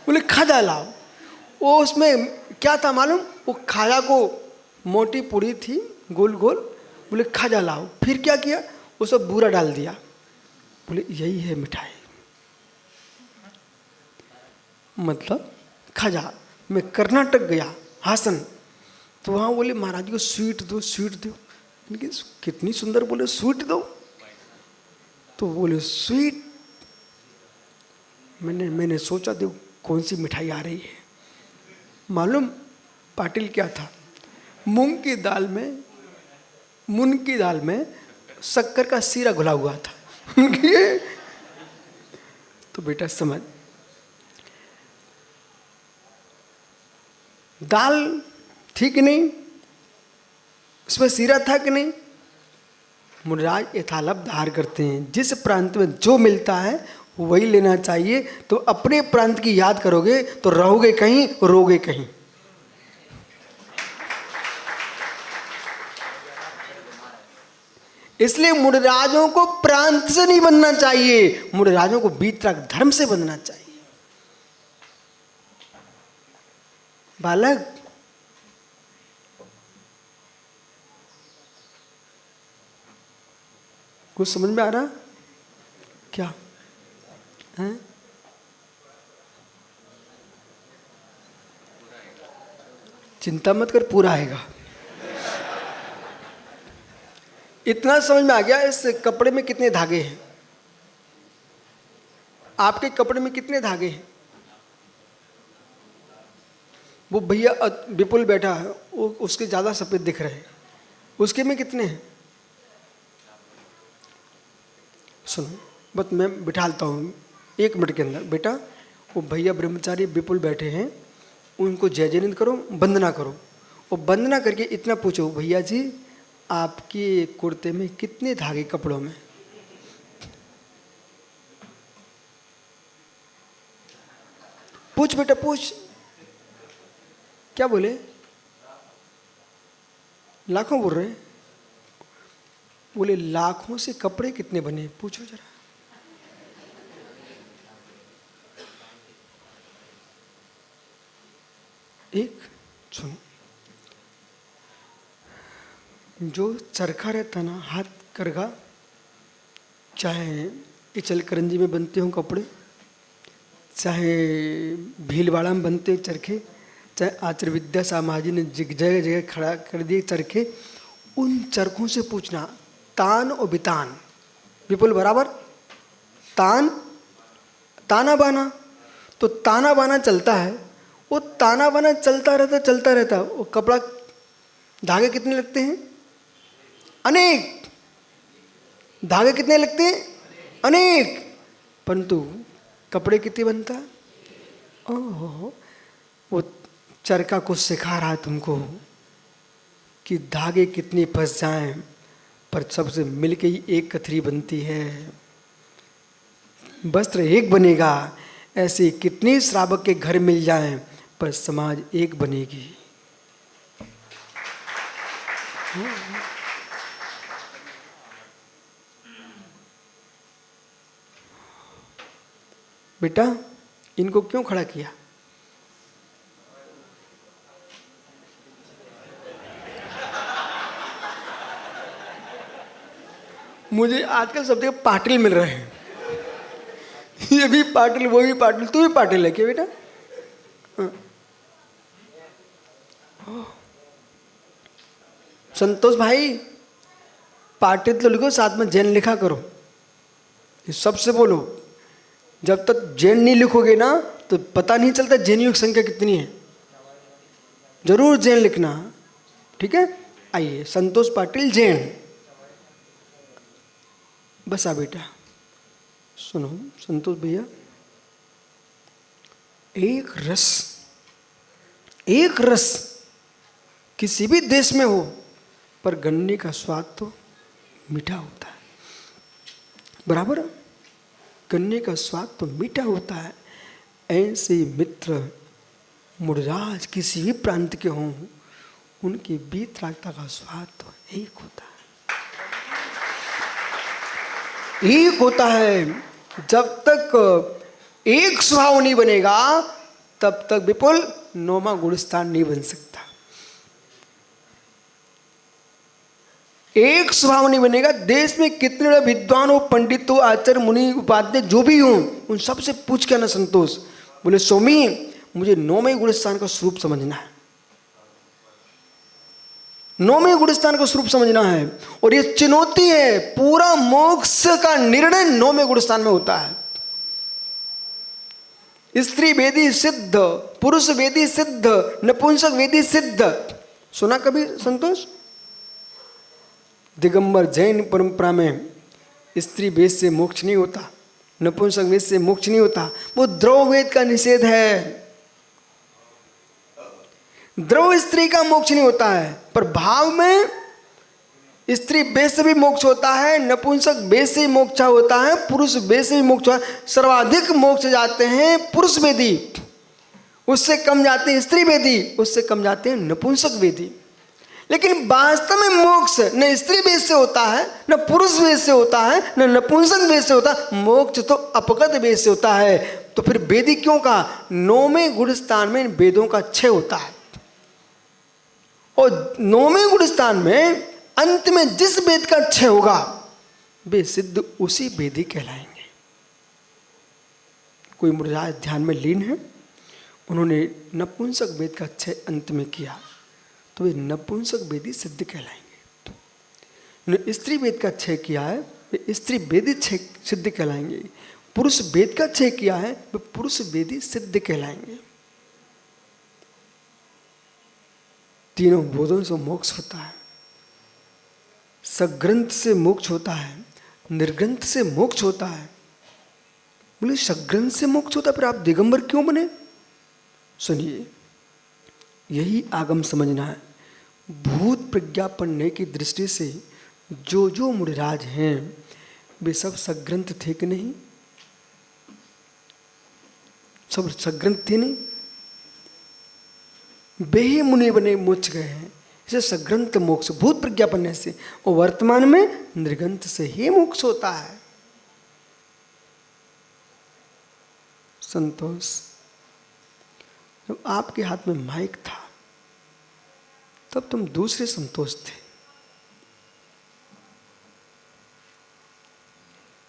बोले खाजा लाओ। वो उसमें क्या था मालूम, वो खाजा को मोटी पूरी थी गोल गोल, बोले खाजा लाओ। फिर क्या किया, वो सब बूरा डाल दिया, बोले यही है मिठाई। मतलब खाजा। मैं कर्नाटक गया, हासन, तो वहाँ बोले महाराज को स्वीट दो, स्वीट दो। इनकी कितनी सुंदर, बोले स्वीट दो। तो बोले स्वीट। मैंने सोचा दो कौन सी मिठाई आ रही है। मालूम पाटिल क्या था, मूंग की दाल में शक्कर का सीरा घुला हुआ था। तो बेटा समझ, दाल थी कि नहीं, उसमें सीरा था कि नहीं। मुनिराज यथालब्ध आहार करते हैं, जिस प्रांत में जो मिलता है वही लेना चाहिए। तो अपने प्रांत की याद करोगे तो रहोगे कहीं, रोगे कहीं। इसलिए मुनिराजों को प्रांत से नहीं बनना चाहिए, मुनिराजों को वीतराग धर्म से बनना चाहिए। बालक, कुछ समझ में आ रहा क्या है? चिंता मत कर, पूरा आएगा। इतना समझ में आ गया इस कपड़े में कितने धागे हैं। आपके कपड़े में कितने धागे हैं? वो भैया विपुल बैठा है, वो उसके ज़्यादा सफ़ेद दिख रहे हैं, उसके में कितने हैं? सुनो, बस मैं बिठालता हूँ 1 मिनट के अंदर। बेटा वो भैया ब्रह्मचारी विपुल बैठे हैं, उनको जय जयंत करो, वंदना करो। और वंदना करके इतना पूछो, भैया जी आपके कुर्ते में कितने धागे कपड़ों में? पूछ बेटा पूछ। क्या बोले? लाखों बोल रहे? बोले लाखों से कपड़े कितने बने, पूछो जरा। एक सुनो, जो चरखा रहता ना, हाथ करघा, चाहे इचल करंजी में बनते हों कपड़े, चाहे भीलवाड़ा में बनते चरखे, चाहे आचार्य विद्या सामाजी ने जगह जगह खड़ा कर दिए चरखे, उन चरखों से पूछना तान और बितान। विपुल बराबर तान ताना बाना, तो ताना बाना चलता है, वो ताना बाना चलता रहता। वो कपड़ा धागे कितने लगते हैं? अनेक। धागे कितने लगते हैं? अनेक। परंतु कपड़े कितने बनता है? ओहो, वो चरखा को सिखा रहा है तुमको कि धागे कितने फंस जाएं, पर सबसे मिलके ही एक कथरी बनती है। वस्त्र एक बनेगा, ऐसे कितने श्रावक के घर मिल जाएं, पर समाज एक बनेगी। बेटा, इनको क्यों खड़ा किया? मुझे आजकल सब जगह पाटिल मिल रहे हैं। ये भी पाटिल, वो भी पाटिल, तू भी पाटिल है क्या बेटा? संतोष भाई, पाटिल तो लिखो, साथ में जैन लिखा करो। ये सबसे बोलो, जब तक जैन नहीं लिखोगे ना तो पता नहीं चलता जैनियों की संख्या कितनी है। जरूर जैन लिखना, ठीक है? आइए, संतोष पाटिल जैन। बसा बेटा, सुनो संतोष भैया, एक रस किसी भी देश में हो, पर गन्ने का स्वाद तो मीठा होता है। बराबर, गन्ने का स्वाद तो मीठा होता है। ऐसे मित्र मुड़राज किसी भी प्रांत के हों, उनकी वीतरागता का स्वाद तो एक होता है। एक होता है। जब तक एक स्वभाव नहीं बनेगा, तब तक विपुल नौमा गुणस्थान नहीं बन सकता। एक स्वभाव नहीं बनेगा। देश में कितने बड़े विद्वान हो, पंडित हो, आचार्य, मुनि, उपाध्याय जो भी हो, उन सबसे पूछ के ना संतोष बोले, स्वामी मुझे नौवें गुणस्थान का स्वरूप समझना है। नौवें गुणस्थान का स्वरूप समझना है, और ये चुनौती है। पूरा मोक्ष का निर्णय नौवें गुणस्थान में होता है। स्त्री वेदी सिद्ध, पुरुष वेदी सिद्ध, नपुंसक वेदी सिद्ध। सुना कभी संतोष? दिगंबर जैन परंपरा में स्त्री वेद से मोक्ष नहीं होता, नपुंसक वेद से मोक्ष नहीं होता। वो द्रव वेद का निषेध है। द्रव स्त्री का मोक्ष नहीं होता है, पर भाव में स्त्री वेद से भी मोक्ष होता है, नपुंसक वेद से मोक्ष होता है, पुरुष वेद से भी मोक्ष होता है। सर्वाधिक मोक्ष जाते हैं पुरुष वेदी, उससे कम जाते हैं स्त्री वेदी, उससे कम जाते हैं नपुंसक वेदी। लेकिन वास्तव में मोक्ष न स्त्री वेद से होता है, न पुरुष वेद से होता है, न नपुंसक वेद से होता है। मोक्ष तो अपगत वेद से होता है। तो फिर वेदी क्यों कहा? नौवें गुणस्थान में वेदों का क्षय होता है, और नौवें गुणस्थान में अंत में जिस वेद का क्षय होगा, वे सिद्ध उसी वेदी कहलाएंगे। कोई मुराद ध्यान में लीन है, उन्होंने नपुंसक वेद का क्षय अंत में किया, तो वे नपुंसक वेदी सिद्ध कहलाएंगे। उन्होंने स्त्री वेद का क्षय किया है, वे स्त्री वेदी सिद्ध कहलाएंगे। पुरुष वेद का क्षय किया है, वे पुरुष वेदी सिद्ध कहलाएंगे। तीनों बोधों से मोक्ष होता है। सग्रंथ से मोक्ष होता है, निर्ग्रंथ से मोक्ष होता है। बोले सग्रंथ से मोक्ष होता है, फिर आप दिगंबर क्यों बने? सुनिए, यही आगम समझना है। भूत प्रज्ञापन की दृष्टि से जो जो मुनिराज हैं, वे सब सग्रंथ थे कि नहीं? सब सग्रंथ थे नहीं? वे ही मुनि बने मोक्ष गए हैं। इसे सग्रंथ मोक्ष भूत प्रज्ञापन से, और वर्तमान में निर्गंथ से ही मोक्ष होता है। संतोष, जब आपके हाथ में माइक था तब तुम दूसरे संतोष थे।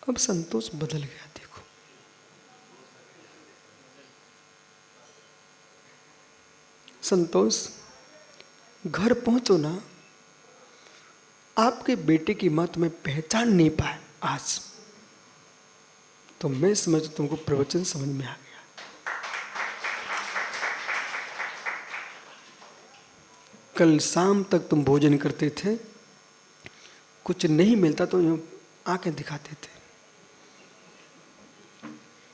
अब संतोष बदल गया। देखो, संतोष घर पहुंचो ना, आपके बेटे की मां तुम्हें पहचान नहीं पाए आज, तो मैं समझ तुमको प्रवचन समझ में आ गया। कल शाम तक तुम भोजन करते थे, कुछ नहीं मिलता तो यूं आंखें दिखाते थे।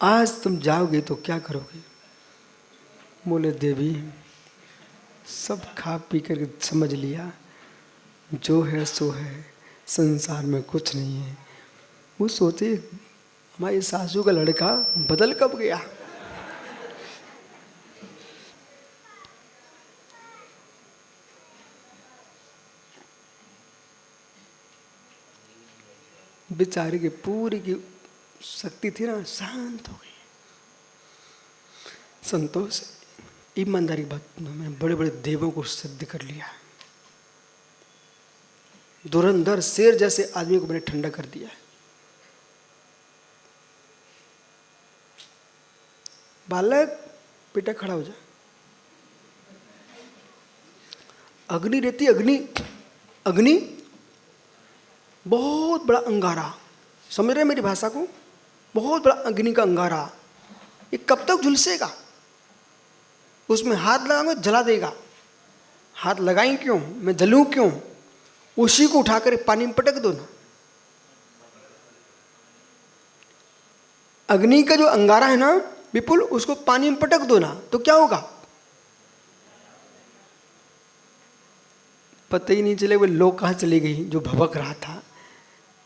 आज तुम जाओगे तो क्या करोगे? बोले देवी सब खा पी कर समझ लिया, जो है सो है, संसार में कुछ नहीं है। वो सोचे हमारी सासू का लड़का बदल कब गया। बेचारे की पूरी की शक्ति थी ना, शांत हो गई। संतोष, ईमानदारी बात, मैंने बड़े बड़े देवों को सिद्ध कर लिया। धुरंधर शेर जैसे आदमी को मैंने ठंडा कर दिया है। बालक बेटा खड़ा हो जा। अग्नि रहती, अग्नि, अग्नि बहुत बड़ा अंगारा, समझ रहे मेरी भाषा को? बहुत बड़ा अग्नि का अंगारा, ये कब तक झुलसेगा? उसमें हाथ लगाऊंगा जला देगा। हाथ लगाई क्यों, मैं जलूं क्यों? उसी को उठाकर पानी में पटक दो ना। अग्नि का जो अंगारा है ना विपुल, उसको पानी में पटक दो ना, तो क्या होगा? पता ही नहीं चले वो लोग कहाँ चली गई जो भभक रहा था।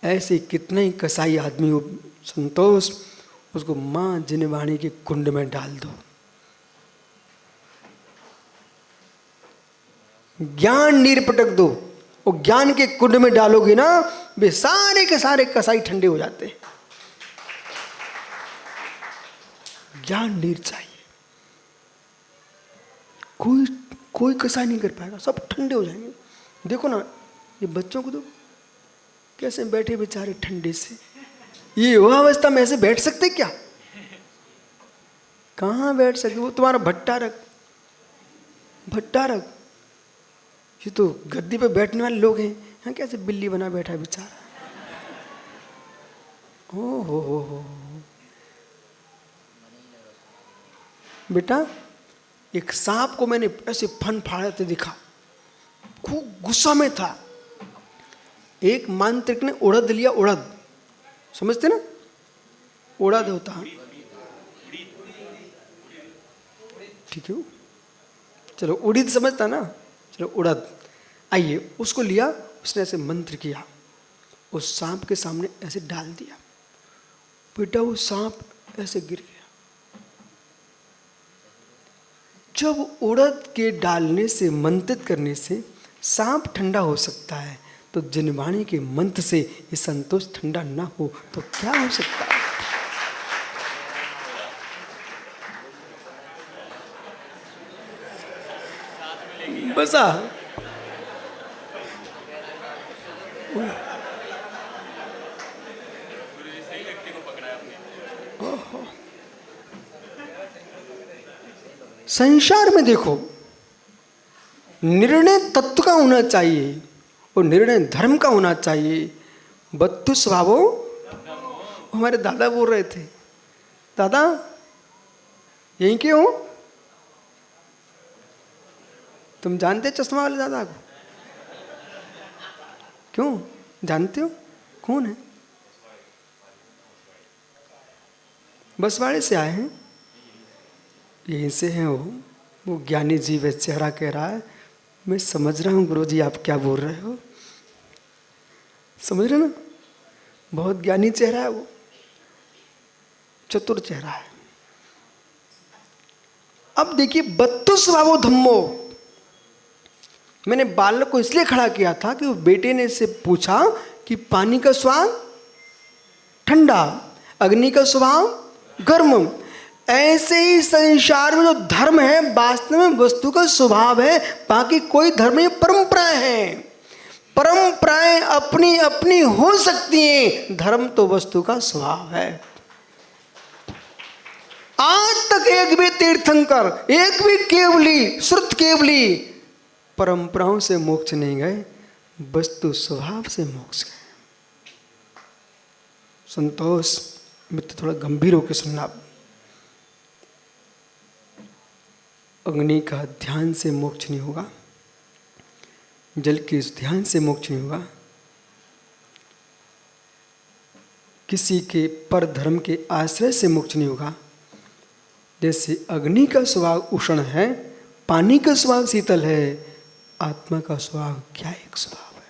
ऐसे कितने ही कसाई आदमी हो संतोष, उसको मां जिनवाणी के कुंड में डाल दो। ज्ञान नीर पटक दो, और ज्ञान के कुंड में डालोगे ना, वे सारे के सारे कसाई ठंडे हो जाते हैं। ज्ञान नीर चाहिए, कोई कसाई नहीं कर पाएगा, सब ठंडे हो जाएंगे। देखो ना ये बच्चों को तो कैसे बैठे बेचारे ठंडे से। ये युवा अवस्था में ऐसे बैठ सकते क्या? कहाँ बैठ सके? वो तुम्हारा भट्टा रख, ये तो गद्दी पे बैठने वाले लोग हैं, यहाँ कैसे बिल्ली बना बैठा है बेचारा। ओ हो बेटा, एक सांप को मैंने ऐसे फन फाड़ते दिखा, खूब गुस्सा में था। एक मांत्रिक ने उड़द लिया, उड़द समझते ना, उड़द होता है, ठीक है, चलो उड़ीद समझता ना, चलो उड़द। आइए, उसको लिया, उसने ऐसे मंत्र किया, उस सांप के सामने ऐसे डाल दिया। बेटा वो सांप ऐसे गिर गया। जब उड़द के डालने से, मंत्रित करने से सांप ठंडा हो सकता है, तो जिनवाणी के मंत्र से ये संतोष ठंडा ना हो तो क्या हो सकता है? बसा संसार में देखो, निर्णय तत्व का होना चाहिए और निर्णय धर्म का होना चाहिए। बत्तु स्वभावो, हमारे दादा बोल रहे थे, दादा यहीं के हो? तुम जानते चश्मा वाले दादा को? क्यों जानते हो? कौन है? बसवाड़े से आए हैं, यहीं से हैं वो ज्ञानी जीव है। चेहरा कह रहा है मैं समझ रहा हूँ गुरुजी आप क्या बोल रहे हो, समझ रहे ना, बहुत ज्ञानी चेहरा है वो, चतुर चेहरा है। अब देखिए, बत्तु स्वभावो धम्मो, मैंने बालक को इसलिए खड़ा किया था कि वो बेटे ने से पूछा कि पानी का स्वाद ठंडा, अग्नि का स्वभाव गर्म। ऐसे ही संसार में जो धर्म है वास्तव में वस्तु का स्वभाव है, बाकी कोई धर्म नहीं, परंपराएं हैं। परंपराएं अपनी अपनी हो सकती हैं, धर्म तो वस्तु का स्वभाव है। आज तक एक भी तीर्थंकर, एक भी केवली, श्रुत केवली परंपराओं से मोक्ष नहीं गए, वस्तु स्वभाव से मोक्ष गए। संतोष, मित्र थोड़ा गंभीर होकर सुनना। अग्नि का ध्यान से मोक्ष नहीं होगा, जल के ध्यान से मोक्ष नहीं होगा, किसी के पर धर्म के आश्रय से मोक्ष नहीं होगा। जैसे अग्नि का स्वभाव उष्ण है, पानी का स्वभाव शीतल है, आत्मा का स्वभाव क्या एक स्वभाव है।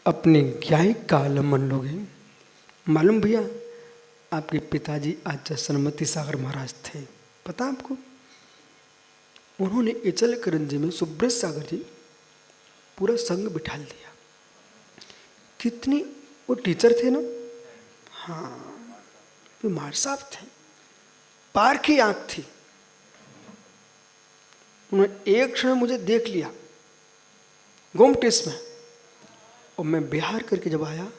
अपने ज्ञायिक का आलम्बन लोगे। मालूम भैया, आपके पिताजी आचार्य सन्मति सागर महाराज थे, पता आपको? उन्होंने इचल करंजी में सुब्रत सागर जी पूरा संघ बिठा दिया। कितनी, वो टीचर थे ना, हाँ, वो मार साहब थे, पार की आंख थी। उन्होंने एक क्षण मुझे देख लिया गोमटेस में, और मैं बिहार करके जब आया,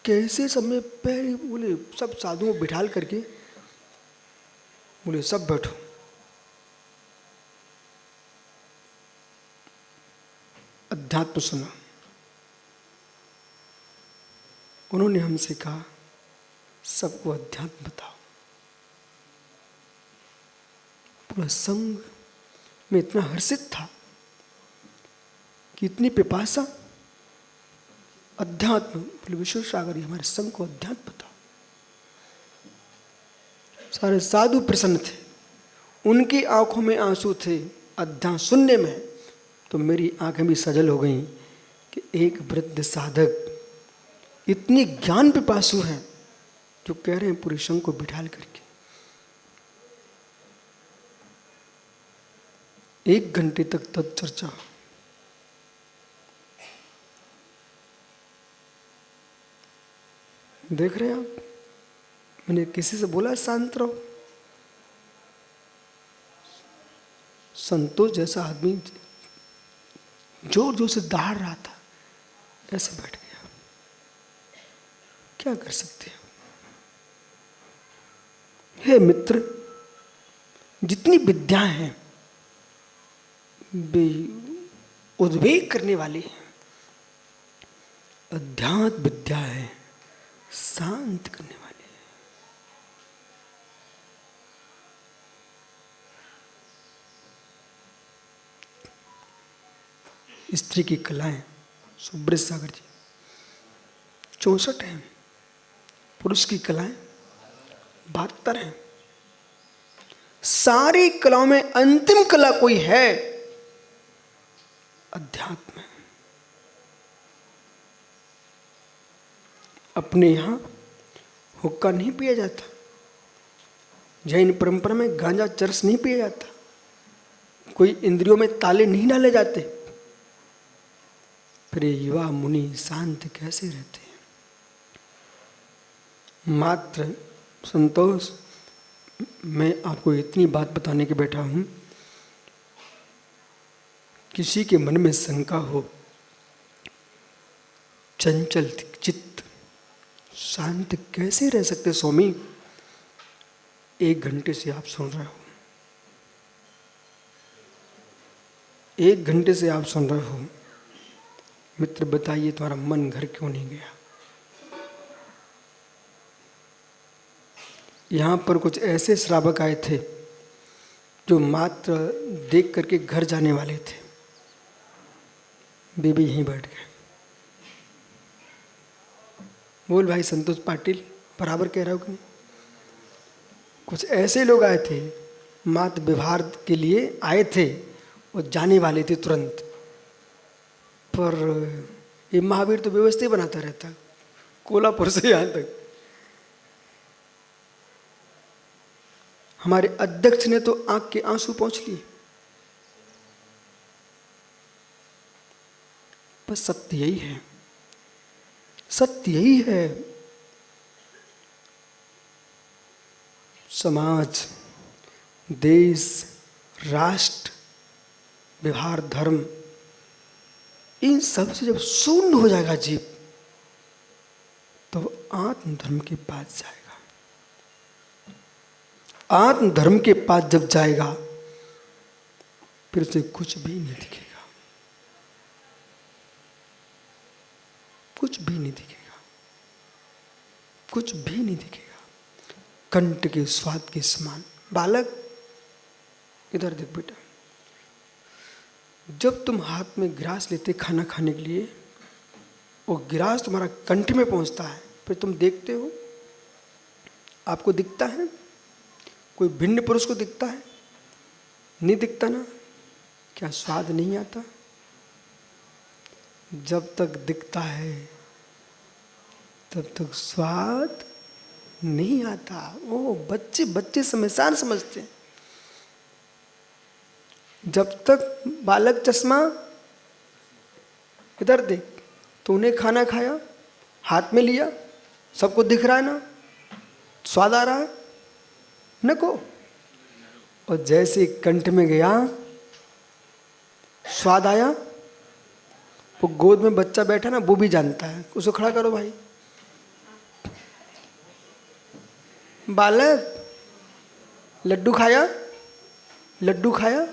कैसे सब में पैर, बोले सब साधुओं को बिठाल करके बोले सब बैठो। अध्यात्म सुना। उन्होंने हमसे कहा सबको अध्यात्म बताओ। पूरा संघ में इतना हर्षित था कि इतनी पिपासा अध्यात्म, बोले विश्व सागर हमारे संघ को अध्यात्म बताओ। सारे साधु प्रसन्न थे, उनकी आंखों में आंसू थे अध्यात्म सुनने में, तो मेरी आंखें भी सजल हो गईं कि एक वृद्ध साधक इतनी ज्ञान पिपासु हैं जो कह रहे हैं पूरे संघ को बिठाल करके 1 घंटे तक तत्चर्चा। देख रहे हैं आप, मैंने किसी से बोला शांत रहो। संतोष जैसा आदमी जोर जोर से दहाड़ रहा था, ऐसे बैठ गया। क्या कर सकते हैं? हे मित्र, जितनी विद्याएं हैं वे उद्वेग करने वाली हैं, अध्यात्म विद्या है शांत करने वाली है। स्त्री की कलाएं सुब्रत सागर जी 64 हैं, पुरुष की कलाएं 72 हैं। सारी कलाओं में अंतिम कला कोई है, अध्यात्म। अपने यहां हुक्का नहीं पिया जाता, जैन परंपरा में गांजा चरस नहीं पिया जाता, कोई इंद्रियों में ताले नहीं डाले जाते। फिर ये युवा मुनि शांत कैसे रहते हैं? मात्र संतोष, मैं आपको इतनी बात बताने के बैठा हूं, किसी के मन में शंका हो, चंचल चित्त शांत कैसे रह सकते स्वामी? 1 घंटे से आप सुन रहे हो, 1 घंटे से आप सुन रहे हो। मित्र बताइए, तुम्हारा मन घर क्यों नहीं गया? यहां पर कुछ ऐसे श्रावक आए थे जो मात्र देख करके घर जाने वाले थे, वे भी यहीं बैठ गए। बोल भाई संतोष पाटिल, बराबर कह रहा हो कि नहीं? कुछ ऐसे लोग आए थे, मात्र व्यवहार के लिए आए थे और जाने वाले थे तुरंत। पर ये महावीर तो व्यवस्था ही बनाता रहता, कोल्हापुर से यहाँ तक। हमारे अध्यक्ष ने तो आंख के आंसू पहुंच लिए। पर सत्य यही है, सत्य यही है। समाज, देश, राष्ट्र, व्यवहार, धर्म, इन सब से जब शून्य हो जाएगा जीव, तो आत्म धर्म के पास जाएगा। आत्म धर्म के पास जब जाएगा, फिर उसे कुछ भी नहीं दिखेगा। कुछ भी नहीं दिखेगा, कुछ भी नहीं दिखेगा, कंठ के स्वाद के समान। बालक इधर देख बेटा, जब तुम हाथ में गिलास लेते खाना खाने के लिए, वो गिलास तुम्हारा कंठ में पहुंचता है, फिर तुम देखते हो, आपको दिखता है? कोई भिन्न पुरुष को दिखता है? नहीं दिखता ना? क्या स्वाद नहीं आता? जब तक दिखता है तब तक स्वाद नहीं आता। ओ बच्चे बच्चे समझदार समझते हैं। जब तक बालक चश्मा, इधर देख, तूने खाना खाया, हाथ में लिया, सबको दिख रहा है ना, स्वाद आ रहा है न को, और जैसे कंठ में गया स्वाद आया, वो गोद में बच्चा बैठा ना, वो भी जानता है। उसको खड़ा करो भाई। बालक लड्डू खाया, लड्डू खाया,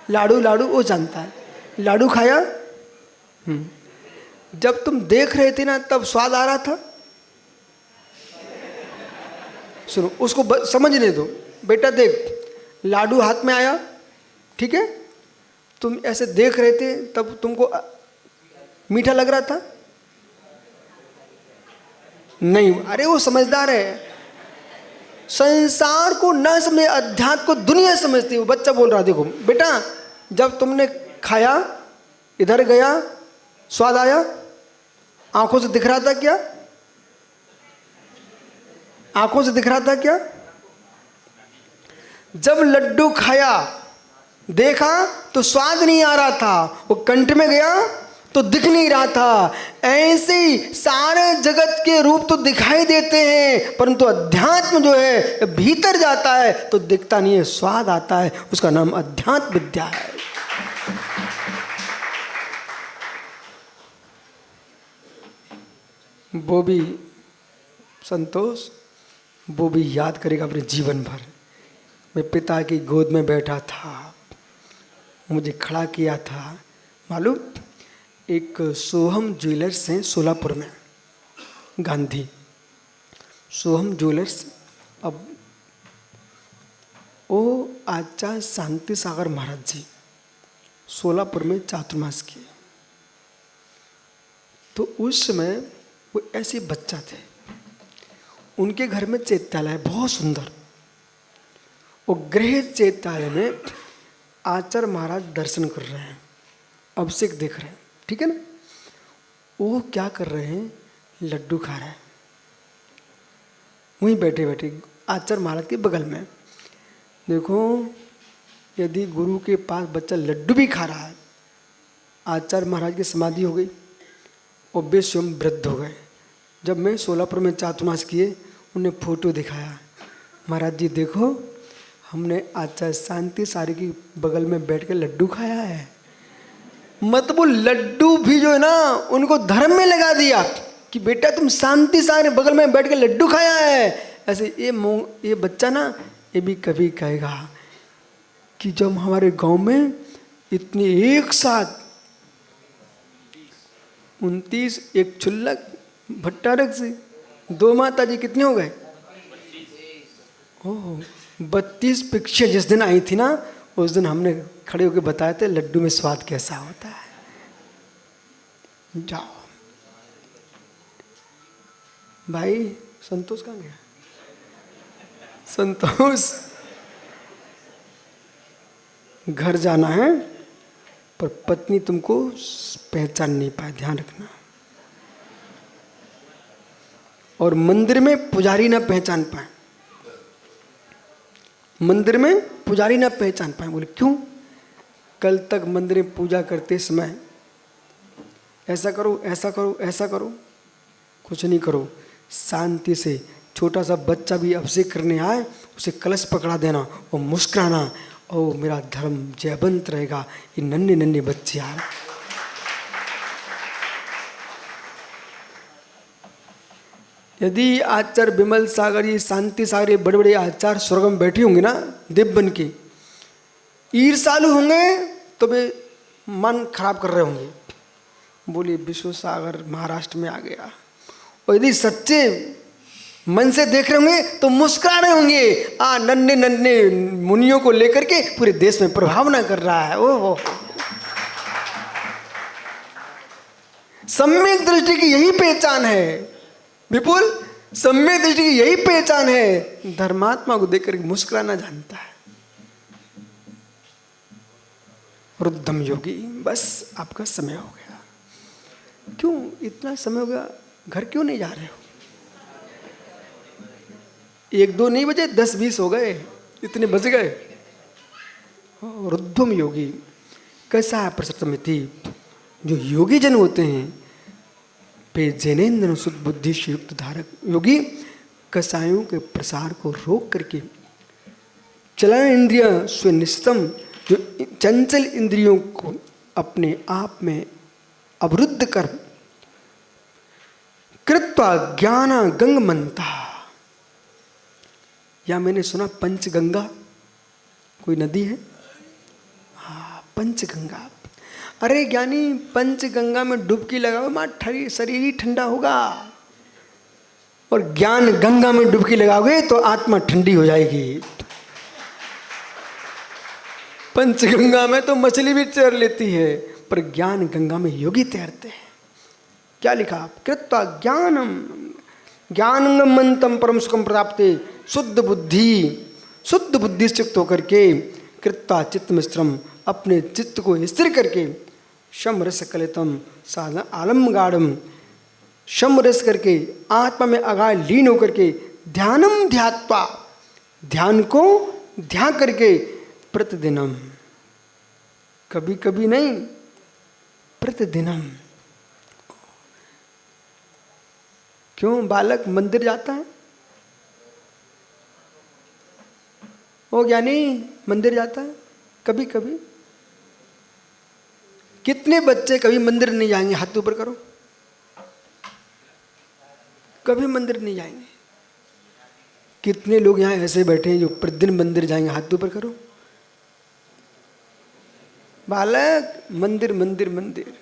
लाडू लाडू, वो जानता है लाडू खाया। जब तुम देख रहे थे ना तब स्वाद आ रहा था। सुनो, उसको समझने दो। बेटा देख, लाडू हाथ में आया, ठीक है, तुम ऐसे देख रहे थे तब तुमको मीठा लग रहा था? नहीं, अरे वो समझदार है। संसार को न समझे, अध्यात्म को दुनिया समझती है। वो बच्चा बोल रहा, देखो बेटा, जब तुमने खाया, इधर गया, स्वाद आया, आंखों से दिख रहा था क्या? आंखों से दिख रहा था क्या? जब लड्डू खाया, देखा तो स्वाद नहीं आ रहा था, वो कंठ में गया तो दिख नहीं रहा था। ऐसे ही सारे जगत के रूप तो दिखाई देते हैं, परंतु अध्यात्म जो है भीतर जाता है तो दिखता नहीं है, स्वाद आता है। उसका नाम अध्यात्म विद्या है। वो भी संतोष, वो भी याद करेगा अपने जीवन भर। मैं पिता की गोद में बैठा था, मुझे खड़ा किया था। मालूम, एक सोहम ज्वेलर्स हैं सोलापुर में, गांधी सोहम ज्वेलर्स। अब वो आचार्य शांति सागर महाराज जी सोलापुर में चातुर्मास किए। तो उस समय वो ऐसे बच्चा थे, उनके घर में चैत्यालय बहुत सुंदर। वो गृह चैत्यालय में आचार्य महाराज दर्शन कर रहे हैं, अभिषेक देख रहे हैं, ठीक है ना। वो क्या कर रहे हैं? लड्डू खा रहे हैं, वहीं बैठे बैठे आचार्य महाराज के बगल में। देखो, यदि गुरु के पास बच्चा लड्डू भी खा रहा है, आचार्य महाराज की समाधि हो गई और वे स्वयं वृद्ध हो गए। जब मैं सोलापुर में चातुर्मास किए, उन्हें फोटो दिखाया, महाराज जी देखो, हमने आचार्य शांति सारी की बगल में बैठ के लड्डू खाया है। मतलब वो लड्डू भी जो है ना, उनको धर्म में लगा दिया कि बेटा तुम शांति सारे बगल में बैठ के लड्डू खाया है। ऐसे ये बच्चा ना, ये भी कभी कहेगा कि जब हमारे गांव में इतने एक साथ 29 एक चुल्लक भट्टारक से 2 माता जी कितने हो गए? ओह, 32 पिक्चर जिस दिन आई थी ना, उस दिन हमने खड़े होकर बताए थे लड्डू में स्वाद कैसा होता है। जाओ भाई, संतोष कहाँ गया? संतोष, घर जाना है, पर पत्नी तुमको पहचान नहीं पाए, ध्यान रखना। और मंदिर में पुजारी ना पहचान पाए, मंदिर में पुजारी ना पहचान पाए। बोले क्यों? कल तक मंदिर में पूजा करते समय ऐसा करो, ऐसा करो, ऐसा करो, कुछ नहीं करो। शांति से छोटा सा बच्चा भी अभिषेक करने आए, उसे कलश पकड़ा देना और मुस्कुराना, और मेरा धर्म जयवंत रहेगा। ये नन्हे नन्हे बच्चे यार, यदि आचार्य विमल सागर, ये शांति सागर, ये बड़े बड़े आचार्य स्वर्ग में बैठे होंगे ना, देव बन के, ईर्ष्यालु होंगे तो वे मन खराब कर रहे होंगे। बोले विश्व सागर महाराष्ट्र में आ गया। और यदि सच्चे मन से देख रहे होंगे तो मुस्कुरा रहे होंगे, नन्हे नन्हे मुनियों को लेकर के पूरे देश में प्रभावना कर रहा है। ओह, सम्यक दृष्टि की यही पहचान है विपुल, सम्यक दृष्टि की यही पहचान है। धर्मात्मा को देखकर मुस्कुराना जानता है। रुद्धम योगी, बस आपका समय हो गया। क्यों इतना समय हो गया, घर क्यों नहीं जा रहे हो? 1-2 नहीं बजे, 10-20 हो गए, इतने बज गए। रुद्धम योगी कैसा है? प्रसतमिति, जो योगी जन होते हैं, पे जैनेन्द्र सुध बुद्धि से युक्त धारक योगी कसायों के प्रसार को रोक करके चलन इंद्रिय स्वनिष्ठम, जो चंचल इंद्रियों को अपने आप में अवरुद्ध कर कृत्वा ज्ञान गंगमंता, या मैंने सुना पंचगंगा कोई नदी है, हाँ पंचगंगा। अरे ज्ञानी, पंचगंगा में डुबकी लगाओ, मां शरीर ही ठंडा होगा। और ज्ञान गंगा में डुबकी लगाओगे तो आत्मा ठंडी हो जाएगी। पंचगंगा में तो मछली भी तैर लेती है, पर ज्ञान गंगा में योगी तैरते हैं। क्या लिखा? कृत्वा ज्ञानम ज्ञानंगमंतम परम सुखम प्राप्ते, शुद्ध बुद्धि से युक्त होकर के कृत्वा चित्त मिश्रम, अपने चित्त को स्थिर करके शम रस कलितम साधन आलम गाढ़म, शम रस करके आत्मा में अगाध लीन होकर के ध्यानम ध्यात्वा, ध्यान को ध्यान करके प्रतिदिनम, कभी कभी नहीं प्रतिदिनम। क्यों बालक मंदिर जाता है? वो ज्ञानी मंदिर जाता है कभी कभी। कितने बच्चे कभी मंदिर नहीं जाएंगे? हाथ ऊपर करो। कभी मंदिर नहीं जाएंगे। कितने लोग यहाँ ऐसे बैठे हैं जो प्रतिदिन मंदिर जाएंगे? हाथ ऊपर करो। बालक मंदिर मंदिर मंदिर,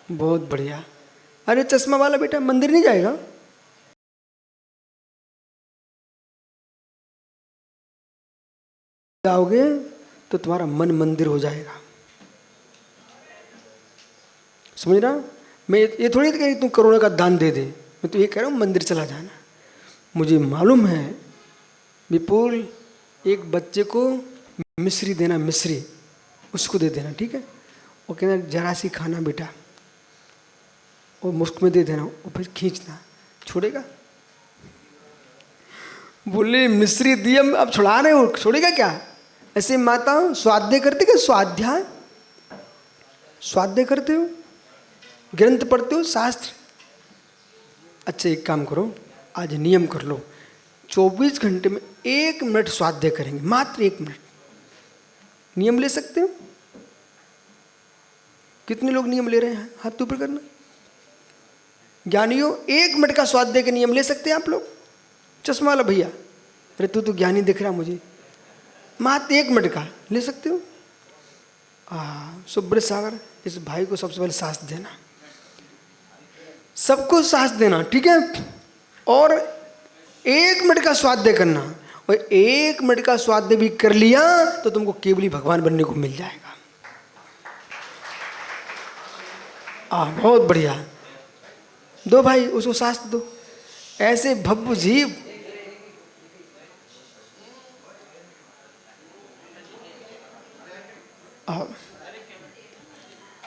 बहुत बढ़िया। अरे चश्मा वाला बेटा मंदिर नहीं जाएगा? जाओगे तो तुम्हारा मन मंदिर हो जाएगा। समझ रहा? मैं ये थोड़ी कह रही तुम करोड़ों का दान दे दे, मैं तो ये कह रहा हूँ मंदिर चला जाना। मुझे मालूम है विपुल, एक बच्चे को मिश्री देना, मिश्री उसको दे देना, ठीक है? वो कहना जरा सी खाना बेटा, और मुफ्त में दे देना, और फिर खींचना, छोड़ेगा? बोले मिश्री दी अब छुड़ा रहे हो, छोड़ेगा क्या? ऐसे माता स्वाध्याय करते क्या? स्वाध्याय करते हो, ग्रंथ पढ़ते हो, शास्त्र। अच्छा एक काम करो, आज नियम कर लो, 24 घंटे में 1 मिनट स्वाध्याय करेंगे, मात्र 1 मिनट। नियम ले सकते हो? कितने लोग नियम ले रहे हैं? हाथ ऊपर करना। ज्ञानियों 1 मिनट का स्वाध्याय का नियम ले सकते हैं आप लोग? चश्मा वाला भैया, अरे तू तो ज्ञानी दिख रहा मुझे, मात्र 1 मिनट का ले सकते हो? सुब्रत सागर, इस भाई को सबसे पहले सांस देना, सबको सांस देना, ठीक है? और 1 मिनट का स्वाध्याय करना, और 1 मिनट का स्वाध्याय भी कर लिया तो तुमको केवली भगवान बनने को मिल जाएगा। बहुत बढ़िया। दो भाई उसको सांस दो, ऐसे भव्य जीव।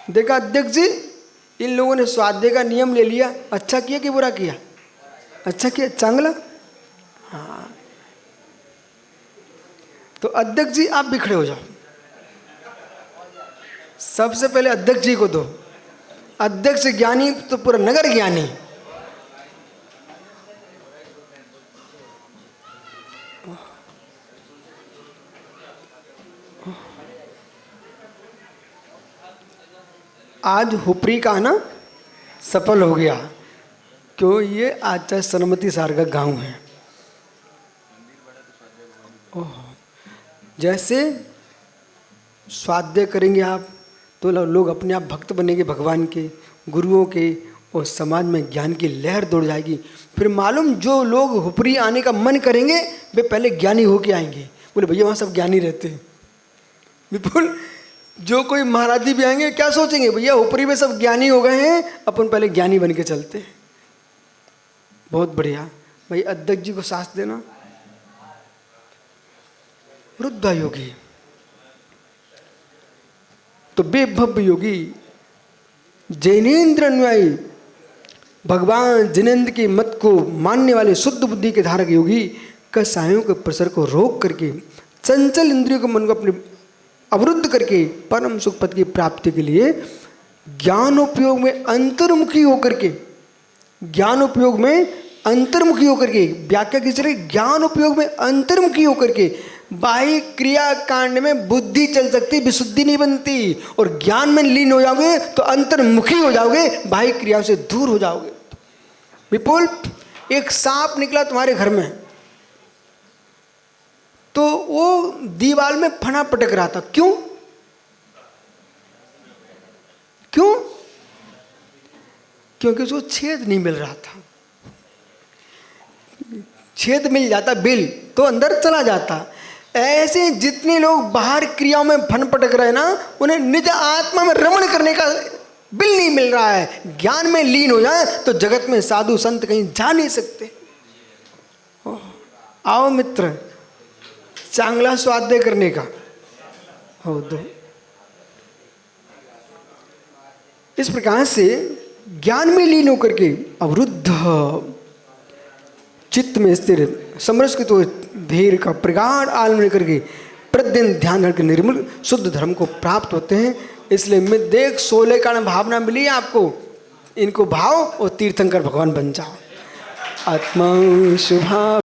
देखा अध्यक्ष जी, इन लोगों ने स्वाध्याय का नियम ले लिया। अच्छा किया कि बुरा किया? अच्छा किया, चांगला। हाँ, तो अध्यक्ष जी आप भी खड़े हो जाओ। सबसे पहले अध्यक्ष जी को दो। अध्यक्ष ज्ञानी तो पूरा नगर ज्ञानी। आज हुपरी का ना सफल हो गया, क्यों? ये आचार्य सरमती सार का गांव है। ओह, जैसे स्वाध्याय करेंगे आप तो लोग अपने आप भक्त बनेंगे भगवान के, गुरुओं के और समाज में ज्ञान की लहर दौड़ जाएगी। फिर मालूम जो लोग हुपरी आने का मन करेंगे वे पहले ज्ञानी होके आएंगे। बोले भैया वहाँ सब ज्ञानी रहते हैं। बिल्कुल, जो कोई महाराज जी भी आएंगे क्या सोचेंगे, भैया ऊपरी में सब ज्ञानी हो गए हैं, अपन पहले ज्ञानी बन के चलते हैं। बहुत बढ़िया भाई, अध्यक्ष जी को सांस देना। रुद्धा योगी तो बेभव्य योगी, जैनेन्द्र अनुयायी, भगवान जिनेन्द्र की मत को मानने वाले शुद्ध बुद्धि के धारक योगी कसायों के प्रसर को रोक करके, चंचल इंद्रियों के मन को अपने अवरुद्ध करके परम सुख पद की प्राप्ति के लिए ज्ञान उपयोग में अंतर्मुखी होकर के, ज्ञान उपयोग में अंतर्मुखी होकर के, व्याख्या की चले ज्ञान उपयोग में अंतर्मुखी होकर के, बाह्य क्रिया कांड में बुद्धि चल सकती, विशुद्धि नहीं बनती। और ज्ञान में लीन हो जाओगे तो अंतर्मुखी हो जाओगे, बाह्य क्रियाओं से दूर हो जाओगे। विपुल, एक सांप निकला तुम्हारे घर में तो वो दीवार में फना पटक रहा था, क्यों? क्यों? क्योंकि उसको छेद नहीं मिल रहा था। छेद मिल जाता बिल तो अंदर चला जाता। ऐसे जितने लोग बाहर क्रियाओं में फन पटक रहे हैं ना, उन्हें निज आत्मा में रमण करने का बिल नहीं मिल रहा है। ज्ञान में लीन हो जाए तो जगत में साधु संत कहीं जा नहीं सकते। आओ मित्र, चांगला स्वाध्याय करने का हो दो। इस प्रकार से ज्ञान में लीन होकर के अवरुद्ध चित्त में स्थिर समरस्कृत धीर का प्रगाढ़ आलम्बन करके प्रतिदिन ध्यान करके निर्मल शुद्ध धर्म को प्राप्त होते हैं। इसलिए मैं देख 16 कारण भावना मिली है आपको, इनको भाव और तीर्थंकर भगवान बन जाओ। आत्मा शुभा